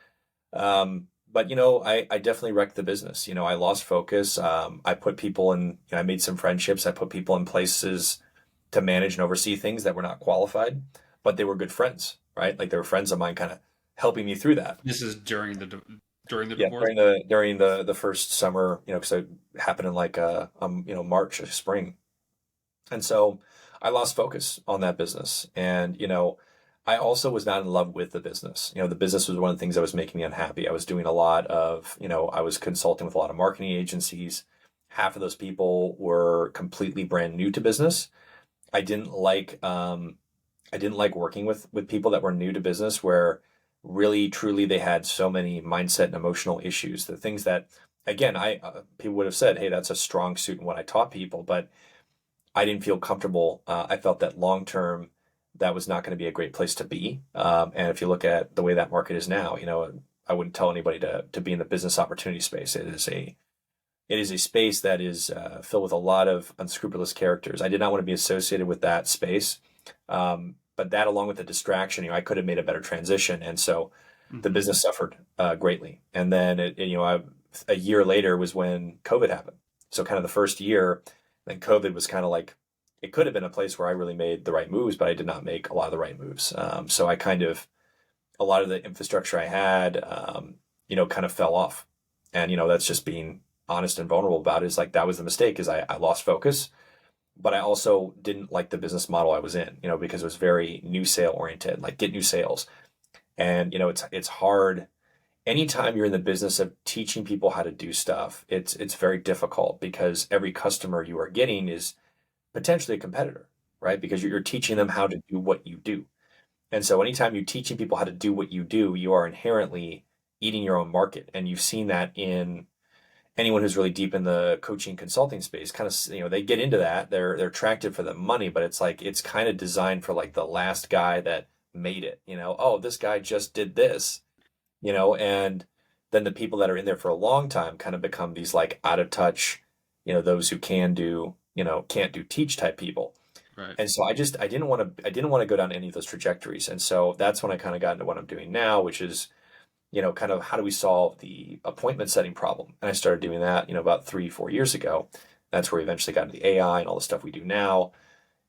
S2: But I definitely wrecked the business. I lost focus. I put people in, I made some friendships. I put people in places to manage and oversee things that were not qualified, but they were good friends, right? Like they were friends of mine kind of helping me through that.
S1: This is during the
S2: Yeah,
S1: divorce.
S2: during the first summer, because it happened in like March, spring, and so I lost focus on that business, and I also was not in love with the business. The business was one of the things that was making me unhappy. I was doing a lot of, I was consulting with a lot of marketing agencies. Half of those people were completely brand new to business. I didn't like I didn't like working with people that were new to business where really truly they had so many mindset and emotional issues. The things that again, I people would have said, "Hey, that's a strong suit in what I taught people," but I didn't feel comfortable. I felt that long term that was not going to be a great place to be. And if you look at the way that market is now, I wouldn't tell anybody to be in the business opportunity space. It is a space that is filled with a lot of unscrupulous characters. I did not want to be associated with that space. But that, along with the distraction, I could have made a better transition, and so the
S1: Hmm.
S2: business suffered greatly. And then, a year later was when COVID happened. So, kind of the first year, then COVID was kind of like it could have been a place where I really made the right moves, but I did not make a lot of the right moves. So, I kind of a lot of the infrastructure I had, kind of fell off, and that's just being honest and vulnerable about it. Is like that was the mistake. Is I lost focus, but I also didn't like the business model I was in, because it was very new sale oriented, like get new sales. And it's hard anytime you're in the business of teaching people how to do stuff, it's very difficult because every customer you are getting is potentially a competitor, right? Because you're teaching them how to do what you do. And so anytime you're teaching people how to do what you do, you are inherently eating your own market. And you've seen that in anyone who's really deep in the coaching consulting space kind of they get into that they're attracted for the money, but it's like it's kind of designed for like the last guy that made it, oh, this guy just did this, and then the people that are in there for a long time kind of become these like out of touch, those who can do, can't do teach type people.
S1: Right.
S2: And so I didn't want to go down any of those trajectories, and so that's when I kind of got into what I'm doing now, which is kind of how do we solve the appointment setting problem? And I started doing that, about 3, 4 years ago. That's where we eventually got into the AI and all the stuff we do now.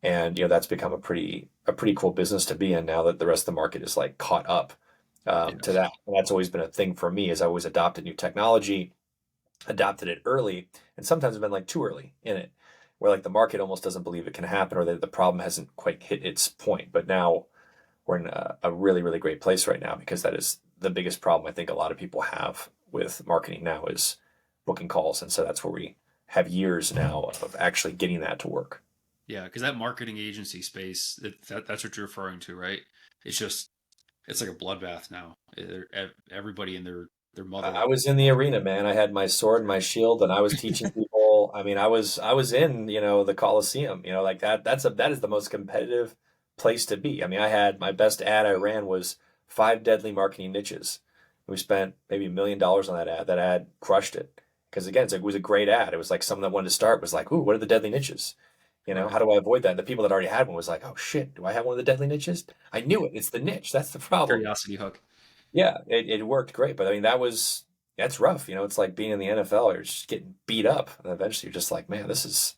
S2: And, that's become a pretty cool business to be in now that the rest of the market is like caught up to
S1: Yes.
S2: that. And that's always been a thing for me is I always adopted new technology, adopted it early, and sometimes I've been like too early in it, where like the market almost doesn't believe it can happen or that the problem hasn't quite hit its point. But now we're in a really, really great place right now because that is the biggest problem I think a lot of people have with marketing now is booking calls. And so that's where we have years now of actually getting that to work.
S1: Yeah, because that marketing agency space, that's what you're referring to, right? It's just it's like a bloodbath now. Everybody and their
S2: I
S1: mother.
S2: was in the arena, man. I had my sword and my shield, and I was teaching people. I mean, I was in, the Coliseum. Like that is the most competitive place to be. I mean, I had my best ad I ran was 5 deadly marketing niches. We spent maybe $1 million on that ad. That ad crushed it because again, it was a great ad. It was like someone that wanted to start was like, "Ooh, what are the deadly niches?" You know,
S1: Right.
S2: how do I avoid that? The people that already had one was like, oh shit, do I have one of the deadly niches? I knew it. It's the niche. That's the problem.
S1: Curiosity hook.
S2: Yeah, it worked great, but I mean that's rough. You know, it's like being in the NFL. You're just getting beat up, and eventually you're just like, man, this is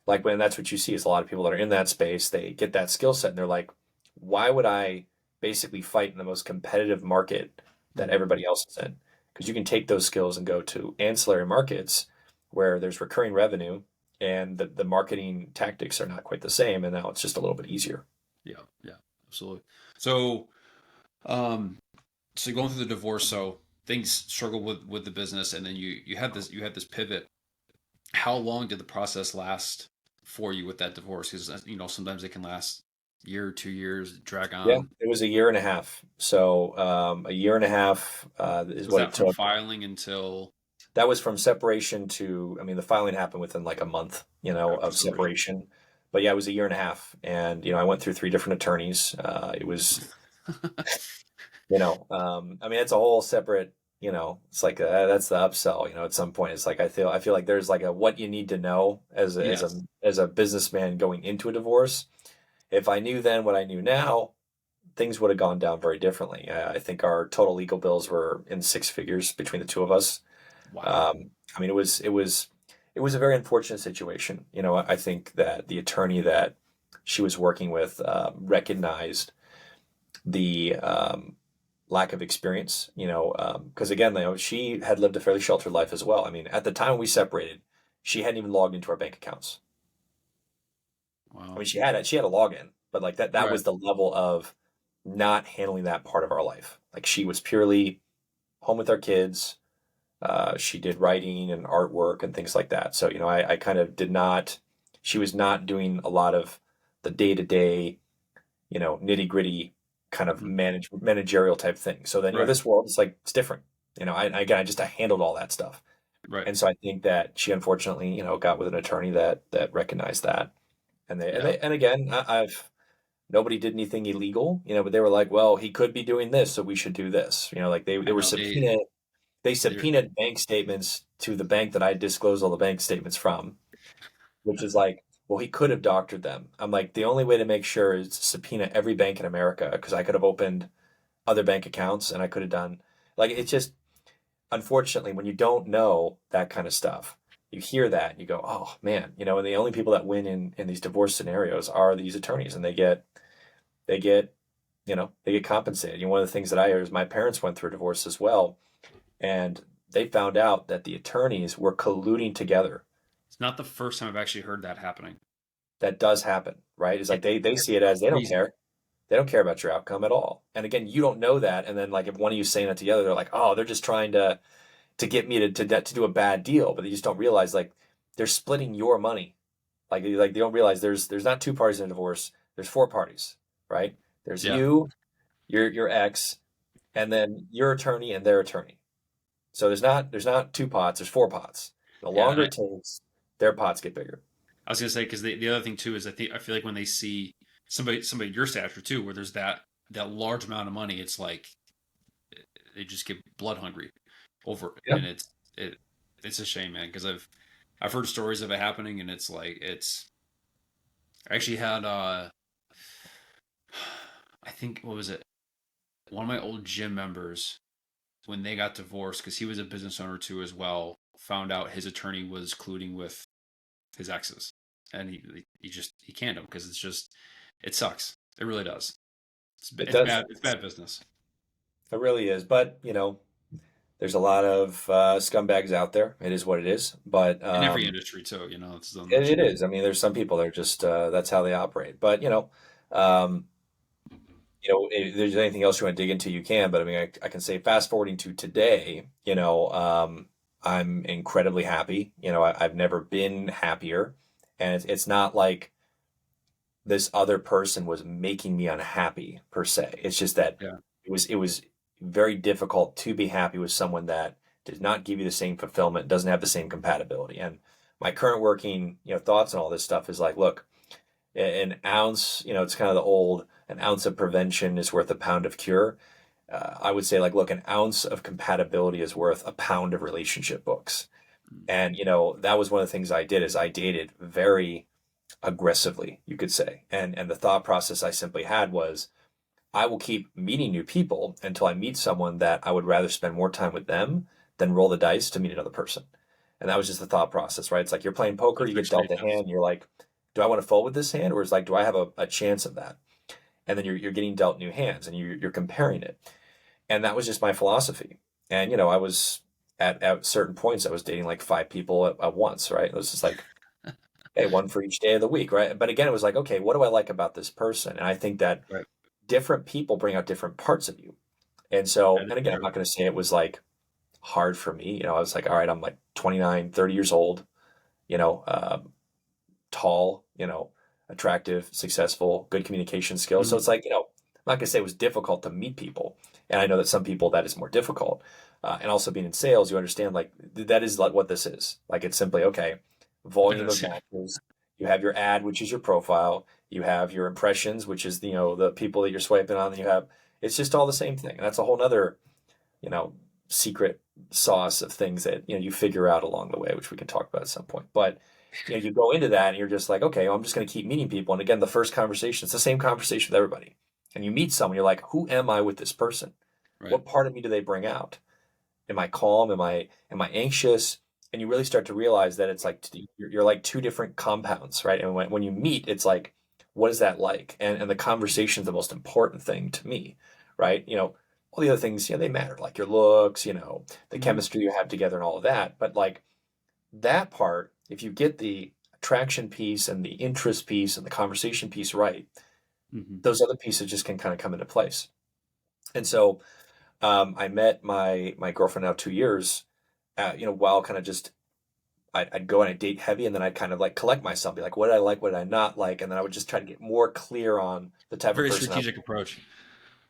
S2: like when that's what you see is a lot of people that are in that space. They get that skill set, and they're like, why would I basically fight in the most competitive market that
S1: Mhm.
S2: everybody else is in? Because you can take those skills and go to ancillary markets where there's recurring revenue, and the marketing tactics are not quite the same, and now it's just a little bit easier.
S1: Yeah, yeah, absolutely. So, um, so going through the divorce, so things struggle with the business, and then you had this pivot. How long did the process last for you with that divorce? Because sometimes it can last year, 2 years, drag
S2: Yeah,
S1: on.
S2: it was a year and a half. So a year and a half is
S1: Was
S2: what
S1: that
S2: it
S1: from
S2: took.
S1: filing until
S2: That was from separation to, I mean, the filing happened within like a month,
S1: after
S2: of
S1: separation?
S2: separation. But yeah, it was a year and a half. And, I went through three different attorneys. It was, I mean, it's a whole separate, it's like that's the upsell, at some point. It's like I feel like there's like a what you need to know
S1: Yes.
S2: as a businessman going into a divorce. If I knew then what I knew now, things would have gone down very differently. I think our total legal bills were in six figures between the two of us.
S1: Wow.
S2: I mean, it was a very unfortunate situation. I think that the attorney that she was working with recognized the lack of experience. Because again, she had lived a fairly sheltered life as well. I mean, at the time we separated, she hadn't even logged into our bank accounts. I
S1: Wow.
S2: mean, she had a login, but like that
S1: Right.
S2: was the level of not handling that part of our life. Like she was purely home with our kids. She did writing and artwork and things like that. So, I kind of did not, she was not doing a lot of the day to day, nitty gritty kind of
S1: Mhm.
S2: managerial type thing. So then,
S1: Right.
S2: this world is like, it's different. Again, I handled all that stuff.
S1: Right.
S2: And so I think that she unfortunately, got with an attorney that recognized that.
S1: Yeah.
S2: And again, nobody did anything illegal, but they were like, well, he could be doing this, so we should do this. Like they
S1: I
S2: were
S1: know
S2: they
S1: they're
S2: subpoenaed bank statements to the bank that I disclosed all the bank statements from, which is like, well, he could have doctored them. I'm like, the only way to make sure is to subpoena every bank in America because I could have opened other bank accounts and I could have done like it's just unfortunately when you don't know that kind of stuff, you hear that and you go, oh man, and the only people that win in these divorce scenarios are these attorneys and they get they get compensated. One of the things that I hear is my parents went through a divorce as well and they found out that the attorneys were colluding together.
S1: it's not the first time I've actually heard that happening.
S2: That does happen, right? It's like
S1: It's
S2: they see it as they don't
S1: crazy.
S2: care. They don't care about your outcome at all. And again, you don't know that. And then like if one of you saying it together, they're like, oh, they're just trying to get me to do a bad deal, but they just don't realize like they're splitting your money. Like they don't realize there's not two parties in a divorce. There's four parties, right? There's
S1: Yeah.
S2: you, your ex, and then your attorney and their attorney. So there's not two pots, there's four pots. The
S1: Yeah. And
S2: longer it takes, their pots get bigger.
S1: I was gonna say because the other thing too is I feel like when they see somebody your stature too, where there's that large amount of money, it's like they just get blood hungry over it,
S2: Yeah.
S1: and it's a shame, man. Because I've heard stories of it happening, and it's like it's I actually had I think what was it, one of my old gym members when they got divorced because he was a business owner too as well, found out his attorney was colluding with his exes, and he canned him because it sucks. It really does.
S2: It
S1: It's
S2: does.
S1: bad. It's bad business
S2: It really is. But, there's a lot of scumbags out there. It is what it is. But
S1: in every industry too. It's
S2: it is. I mean, there's some people that are just that's how they operate. But um, if there's anything else you want to dig into, you can. But I mean, I can say fast forwarding to today. I'm incredibly happy. I've never been happier, and it's not like this other person was making me unhappy per se. It's just that
S1: yeah.
S2: it was very difficult to be happy with someone that does not give you the same fulfillment, doesn't have the same compatibility. And my current working, thoughts and all this stuff is like, look, an ounce, it's kind of the old, an ounce of prevention is worth a pound of cure. I would say like, look, an ounce of compatibility is worth a pound of relationship books. And, that was one of the things I did is I dated very aggressively, you could say. And the thought process I simply had was, I will keep meeting new people until I meet someone that I would rather spend more time with them than roll the dice to meet another person. And that was just the thought process, right? It's like you're playing poker,
S1: That
S2: you get
S1: makes
S2: dealt
S1: great
S2: a
S1: sense.
S2: hand, you're like, do I want to fold with this hand? Or is like, do I have a chance of that? And then you're getting dealt new hands and you're comparing it. And that was just my philosophy. And, I was at certain points, I was dating like five people at once, right? It was just like, hey, one for each day of the week, right? But again, it was like, okay, what do I like about this person? And I think that
S1: Right.
S2: different people bring out different parts of you. And so,
S1: That is
S2: and again, I'm
S1: true.
S2: not going to say it was like hard for me. I was like, all right, I'm like 29, 30 years old, you know, tall, attractive, successful, good communication skills. So
S1: Mhm.
S2: it's like, I'm not going to say it was difficult to meet people. And I know that some people that is more difficult. And also being in sales, you understand like that is like what this is. Like it's simply, okay,
S1: It
S2: volume of
S1: is, yeah.
S2: matches. You have your ad, which is your profile. You have your impressions, which is, the people that you're swiping on. And you have, it's just all the same thing. And that's a whole nother, you know, secret sauce of things that, you figure out along the way, which we can talk about at some point. But, you go into that and you're just like, okay, well, I'm just going to keep meeting people. And again, the first conversation, it's the same conversation with everybody. And you meet someone, you're like, who am I with this person?
S1: Right.
S2: What part of me do they bring out? Am I calm? Am I anxious? And you really start to realize that it's like you're like two different compounds, right? And when you meet, it's like, what is that like? And the conversation is the most important thing to me, right? All the other things, they matter, like your looks, the
S1: Mhm.
S2: chemistry you have together and all of that. But like that part, if you get the attraction piece and the interest piece and the conversation piece right,
S1: Mhm.
S2: those other pieces just can kind of come into place. And so I met my girlfriend now 2 years, while kind of just I'd go and I'd date heavy, and then I'd kind of like collect myself, be like, what did I like, what did I not like, and then I would just try to get more clear on the type of
S1: Very
S2: person I,
S1: strategic approach.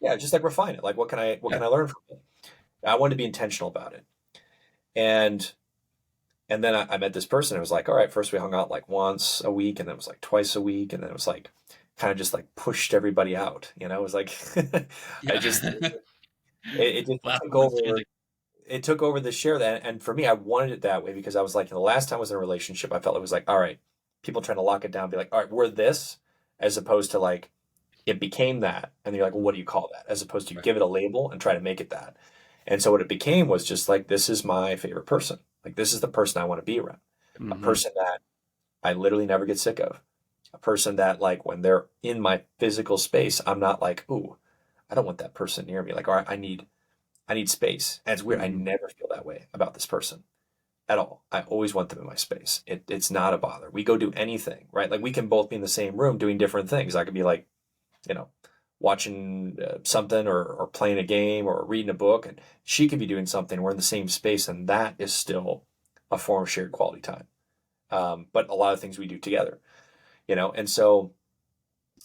S2: yeah, just like refine it. Like, what
S1: Yeah.
S2: can I learn from it? I wanted to be intentional about it, and then I met this person. It was like, all right, first we hung out like once a week, and then it was like twice a week, and then it was like kind of just like pushed everybody out. It was like I
S1: Yeah.
S2: just it just
S1: Last
S2: took
S1: one
S2: over.
S1: standing.
S2: It took over the share that, and for me, I wanted it that way because I was like, the last time I was in a relationship, I felt it was like, all right, people trying to lock it down, be like, all right, we're this, as opposed to like it became that, and you're like, well, what do you call that? As opposed to
S1: Right.
S2: give it a label and try to make it that. And so what it became was just like, this is my favorite person. Like this is the person I want to be around. A
S1: Mhm.
S2: person that I literally never get sick of. A person that like when they're in my physical space, I'm not like, ooh, I don't want that person near me. Like, all right, I need space. And it's weird. I
S1: Mhm.
S2: never feel that way about this person at all. I always want them in my space. It's not a bother. We go do anything, right? Like we can both be in the same room doing different things. I could be like, you know, watching something or playing a game or reading a book, and she could be doing something. We're in the same space, and that is still a form of shared quality time. But a lot of things we do together, and so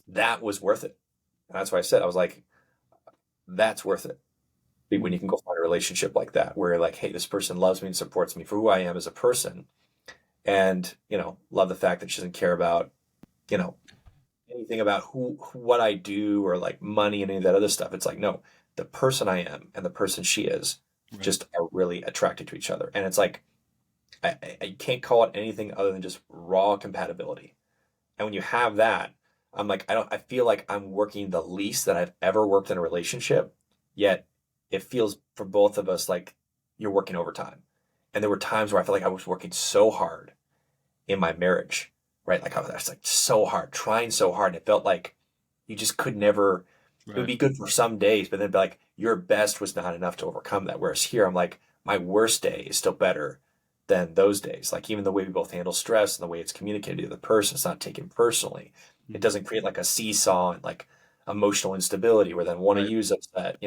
S2: that was worth it. And that's why I said, I was like, that's worth it when you
S1: Mhm.
S2: can go find a relationship like that where you're like, hey, this person loves me and supports me for who I am as a person, and love the fact that she doesn't care about you know anything about what I do or like money and any of that other stuff. It's like, no, the person I am and the person she is
S1: Right.
S2: just are really attracted to each other, and it's like I can't call it anything other than just raw compatibility. And when you have that, I'm like, I feel like I'm working the least that I've ever worked in a relationship, yet it feels for both of us like you're working overtime. And there were times where I felt like I was working so hard in my marriage, right? Like I was like so hard, trying so hard. And it felt like you just could never, it would
S1: Right.
S2: be good for some days, but then be like your best was not enough to overcome that. Whereas here, I'm like, my worst day is still better than those days. Like even the way we both handle stress and the way it's communicated to the other person, it's not taken personally. It
S1: Mhm.
S2: doesn't create like a seesaw and like emotional instability where then one of
S1: Right.
S2: you is upset.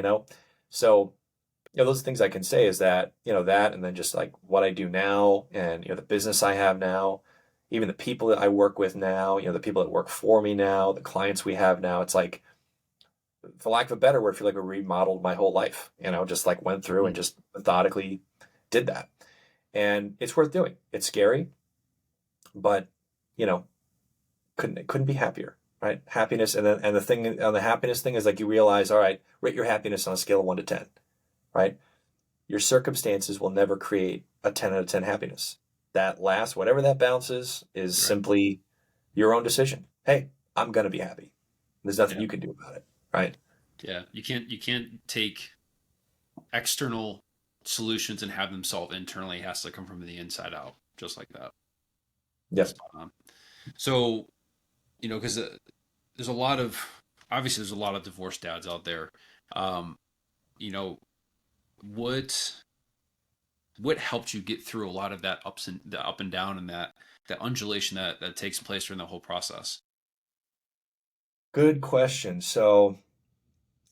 S2: So, those things I can say is that, that and then just like what I do now and, the business I have now, even the people that I work with now, the people that work for me now, the clients we have now, it's like, for lack of a better word, I feel like we remodeled my whole life, just like went through and
S1: Mhm.
S2: just methodically did that. And it's worth doing. It's scary, but, you know, couldn't be happier, right? Happiness. And the thing on the happiness thing is like, you realize, all right, rate your happiness on a scale of 1 to 10, right? Your circumstances will never create a 10 out of 10 happiness. That last, whatever that balance is
S1: Right.
S2: simply your own decision. Hey, I'm going to be happy. There's nothing
S1: Yeah.
S2: you can do about it, right?
S1: Yeah. You can't take external solutions and have them solved internally. It has to come from the inside out, just like that.
S2: Yep.
S1: Spot on. So, because there's a lot of obviously there's a lot of divorced dads out there. Um, you know, what what helped you get through a lot of that the up and down and that undulation that takes place during the whole process?
S2: Good question. So,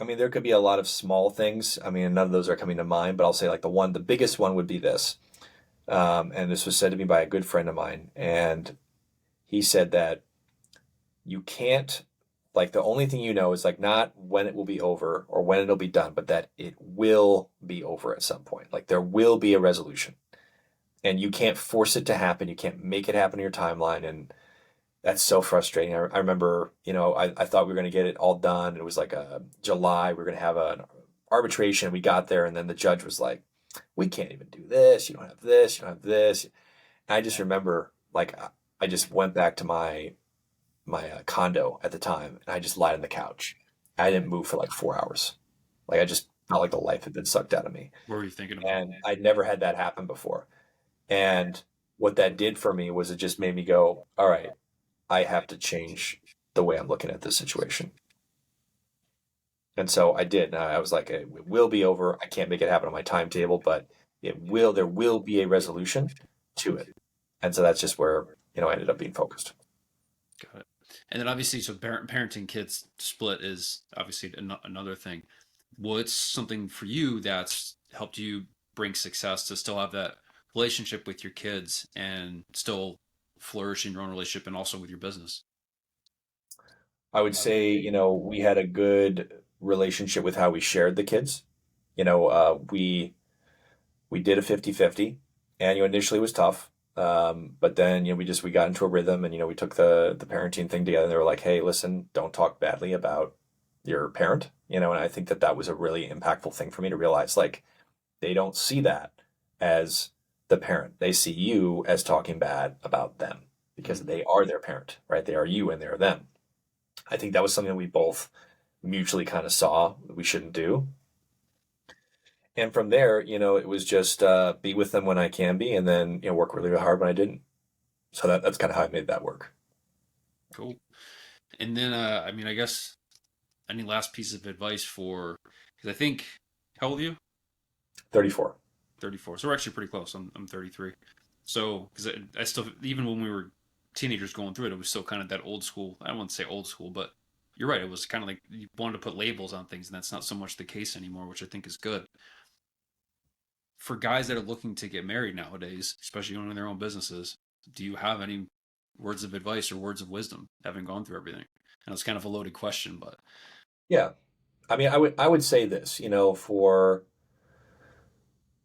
S2: I mean, there could be a lot of small things. I mean, none of those are coming to mind, but I'll say like the biggest one would be this. And this was said to me by a good friend of mine. And he said that you can't, like, the only thing you know is like not when it will be over or when it'll be done, but that it will be over at some point. Like, there will be a resolution and you can't force it to happen. You can't make it happen in your timeline. And that's so frustrating. I remember, I thought we were going to get it all done. It was like July. We were going to have an arbitration. We got there, and then the judge was like, "We can't even do this. You don't have this. You don't have this." And I just remember, like, I just went back to my condo at the time, and I just lied on the couch. I didn't move for like 4 hours. Like, I just felt like the life had been sucked out of me,
S1: What were you thinking about?
S2: and I'd never had that happen before. And what that did for me was it just made me go, "All right, I have to change the way I'm looking at this situation." And so I did. And I was like, it will be over. I can't make it happen on my timetable, but there will be a resolution to it. And so that's just where, I ended up being focused.
S1: Got it. And then obviously, so parenting kids split is obviously another thing. What's something for you that's helped you bring success to still have that relationship with your kids and still flourish in your own relationship and also with your business?
S2: I would say, we had a good relationship with how we shared the kids. We did a 50-50, and initially it was tough. But then we got into a rhythm, and we took the parenting thing together, and they were like, "Hey, listen, don't talk badly about your parent." And I think that was a really impactful thing for me to realize, like, they don't see that as the parent. They see you as talking bad about them because
S1: Mm,
S2: they are their parent, right? They are you and they're them. I think that was something that we both mutually kind of saw we shouldn't do. And from there, it was just be with them when I can be, and then work really hard when I didn't. So that's kind of how I made that work.
S1: cool. And then, I mean, I guess any last piece of advice for, because I think, how old are you?
S2: 34.
S1: 34. So we're actually pretty close. I'm 33. So, because I still, even when we were teenagers going through it, it was still kind of that old school. I don't want to say old school, but you're right. It was kind of like you wanted to put labels on things, and that's not so much the case anymore, which I think is good. For guys that are looking to get married nowadays, especially owning their own businesses, do you have any words of advice or words of wisdom having gone through everything? And it's kind of a loaded question, but
S2: Yeah. I mean, I would say this,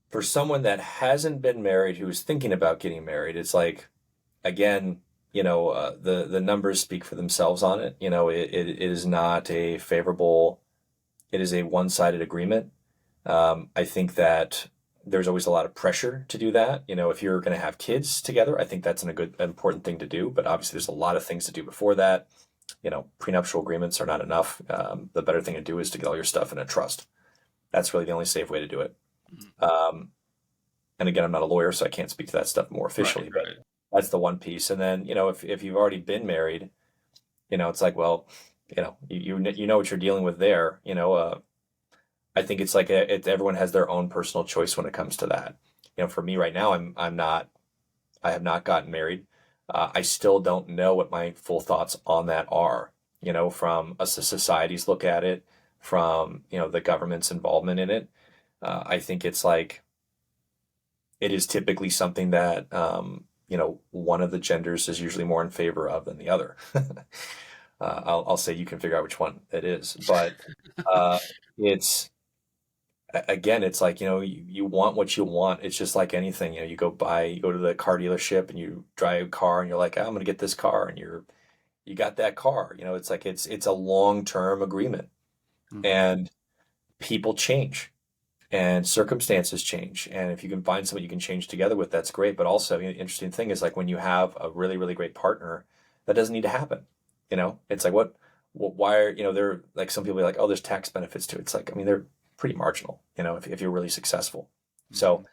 S2: for someone that hasn't been married who's thinking about getting married, it's like, again, the numbers speak for themselves on it. It is not a favorable, it is a one-sided agreement. I think that there's always a lot of pressure to do that. If you're going to have kids together, I think that's an important thing to do. But obviously, there's a lot of things to do before that. Prenuptial agreements are not enough. The better thing to do is to get all your stuff in a trust. That's really the only safe way to do it.
S1: mm,
S2: Um, and again, I'm not a lawyer, so I can't speak to that stuff more
S1: right,
S2: officially. But
S1: right.
S2: that's the one piece. And then, if you've already been married, it's like, well, you know what you're dealing with there. I think it's like everyone has their own personal choice when it comes to that. For me right now, I have not gotten married. I still don't know what my full thoughts on that are. From a society's look at it, from the government's involvement in it. I think it's like it is typically something that one of the genders is usually more in favor of than the other. I'll say you can figure out which one it is, but uh, it's again, it's like, you want what you want. It's just like anything, you go to the car dealership and you drive a car and you're like, I'm going to get this car. And you got that car, it's like, it's a long-term agreement,
S1: Hmm.
S2: and people change and circumstances change. And if you can find someone you can change together with, that's great. But also, the interesting thing is like when you have a really, really great partner, that doesn't need to happen. It's like why are, they're like, some people are like, oh, there's tax benefits to it. It's like, I mean, they're pretty marginal, if you're really successful.
S1: Hmm.
S2: So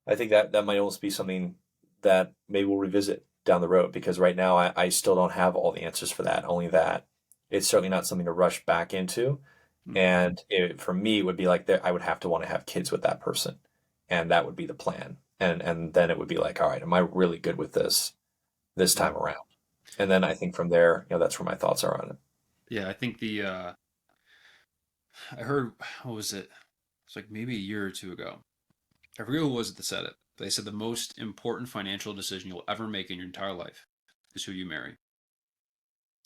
S2: I think that might almost be something that maybe we'll revisit down the road, because right now I still don't have all the answers for that. Only that it's certainly not something to rush back into.
S1: Hmm.
S2: And for me, it would be like that I would have to want to have kids with that person, and that would be the plan. And then it would be like, all right, am I really good with this
S1: Yeah.
S2: time around? And then I think from there, that's where my thoughts are on it.
S1: Yeah. I think I heard, what was it? It's like maybe a year or two ago. I forget who it was that said it. But they said the most important financial decision you'll ever make in your entire life is who you marry.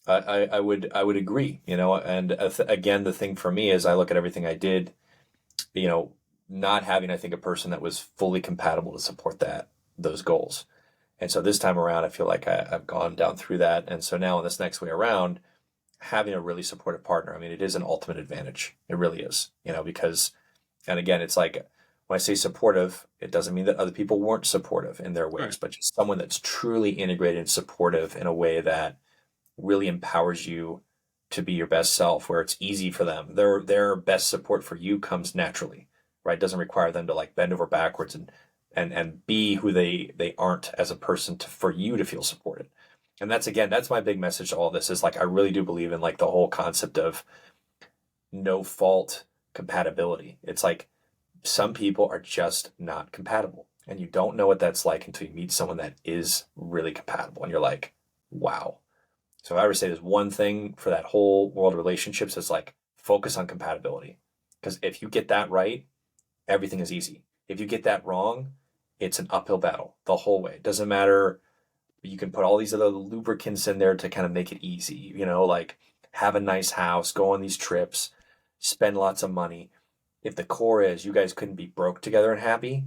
S2: I would agree, and again, the thing for me is I look at everything I did, you know, not having, I think, a person that was fully compatible to support those goals. And so this time around, I feel like I've gone down through that. And so now in this next way around, having a really supportive partner, I mean, it is an ultimate advantage. It really is, because, and again, it's like when I say supportive, it doesn't mean that other people weren't supportive in their
S1: Right.
S2: ways, but just someone that's truly integrated and supportive in a way that really empowers you to be your best self, where it's easy for them. Their best support for you comes naturally, right? It doesn't require them to like bend over backwards and be who they aren't as a person for you to feel supported. And that's my big message to all this, is like I really do believe in like the whole concept of no fault compatibility. It's like some people are just not compatible. And you don't know what that's like until you meet someone that is really compatible. And you're like, wow. So if I ever say there's one thing for that whole world of relationships, it's like focus on compatibility. Because if you get that right, everything is easy. If you get that wrong, it's an uphill battle the whole way. It doesn't matter. You can put all these other lubricants in there to kind of make it easy, like have a nice house, go on these trips, spend lots of money. If the core is you guys couldn't be broke together and happy,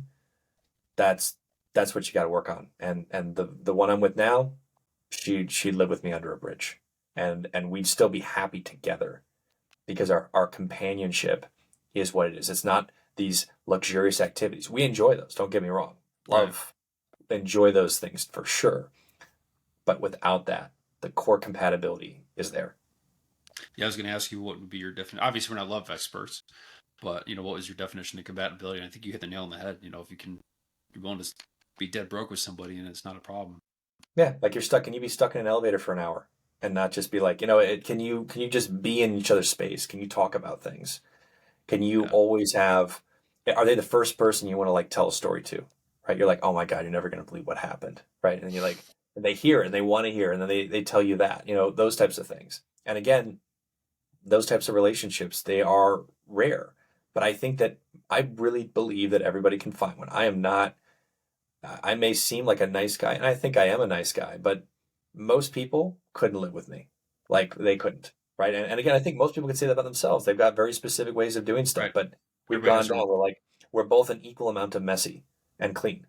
S2: that's that's what you got to work on. And the one I'm with now, she'd live with me under a bridge, and we'd still be happy together, because our companionship is what it is. It's not these luxurious activities. We enjoy those, don't get me wrong.
S1: Right.
S2: Love, enjoy those things for sure. But without that, the core compatibility is there.
S1: Yeah, I was going to ask you what would be your definition. Obviously, we're not love experts, but what is your definition of compatibility? And I think you hit the nail on the head. If you can, you're willing to be dead broke with somebody, and it's not a problem.
S2: Yeah, like can you be stuck in an elevator for an hour and not just be like, can you just be in each other's space? Can you talk about things? Can you
S1: Yeah.
S2: always have, are they the first person you want to like tell a story to? Right? You're like, oh my God, you're never going to believe what happened. Right? And you're like, and they hear it and they want to hear, and then they tell you that, those types of things. And again, those types of relationships, they are rare. But I think that I really believe that everybody can find one. I am not, I may seem like a nice guy, and I think I am a nice guy, but most people couldn't live with me. Like they couldn't, right? And again, I think most people could say that about themselves. They've got very specific ways of doing stuff,
S1: Right.
S2: but we've
S1: Everybody
S2: gone
S1: has their own.
S2: down. We're both an equal amount of messy and clean.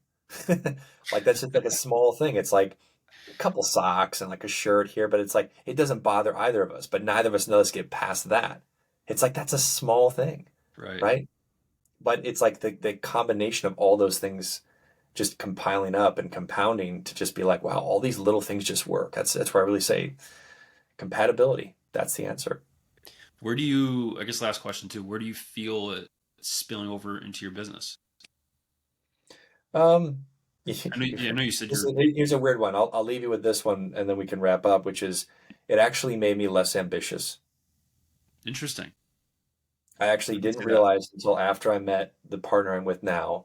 S2: Like that's just like a small thing. It's like a couple socks and like a shirt here, but it's like it doesn't bother either of us, but neither of us knows to get past that. It's like that's a small thing,
S1: Right.
S2: right? But it's like the combination of all those things just compiling up and compounding to just be like, wow, all these little things just work. That's where I really say compatibility. That's the answer.
S1: Where do you? I guess last question too. Where do you feel it spilling over into your business?
S2: Um,
S1: I know. Yeah, I know you said you're
S2: here's a weird one. I'll leave you with this one, and then we can wrap up. Which is, it actually made me less ambitious.
S1: interesting.
S2: I actually
S1: Why do you
S2: didn't
S1: say that?
S2: realize until after I met the partner I'm with now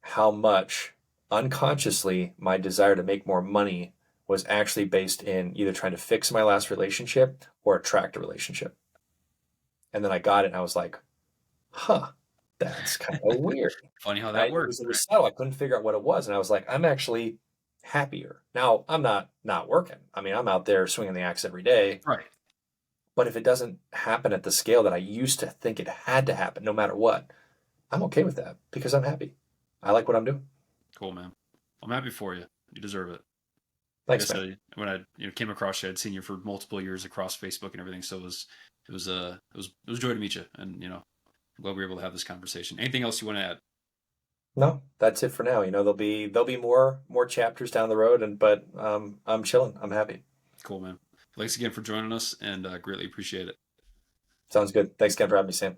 S2: how much unconsciously my desire to make more money was actually based in either trying to fix my last relationship or attract a relationship. And then I got it and I was like, huh, that's kind of weird.
S1: Funny how
S2: And
S1: that
S2: it
S1: works.
S2: was subtle. I couldn't figure out what it was. And I was like, I'm actually happier. Now, I'm not working. I mean, I'm out there swinging the axe every day.
S1: Right.
S2: But if it doesn't happen at the scale that I used to think it had to happen, no matter what, I'm okay with that because I'm happy. I like what I'm doing.
S1: Cool, man. I'm happy for you. You deserve it. Like I
S2: Thanks, man.
S1: said, when I came across you, I'd seen you for multiple years across Facebook and everything. So it was a joy to meet you, and I'm glad we were able to have this conversation. Anything else you want to add?
S2: No, that's it for now. There'll be more chapters down the road, but I'm chilling. I'm happy.
S1: Cool, man. Thanks again for joining us, and greatly appreciate it.
S2: Sounds good. Thanks again for having me, Sam.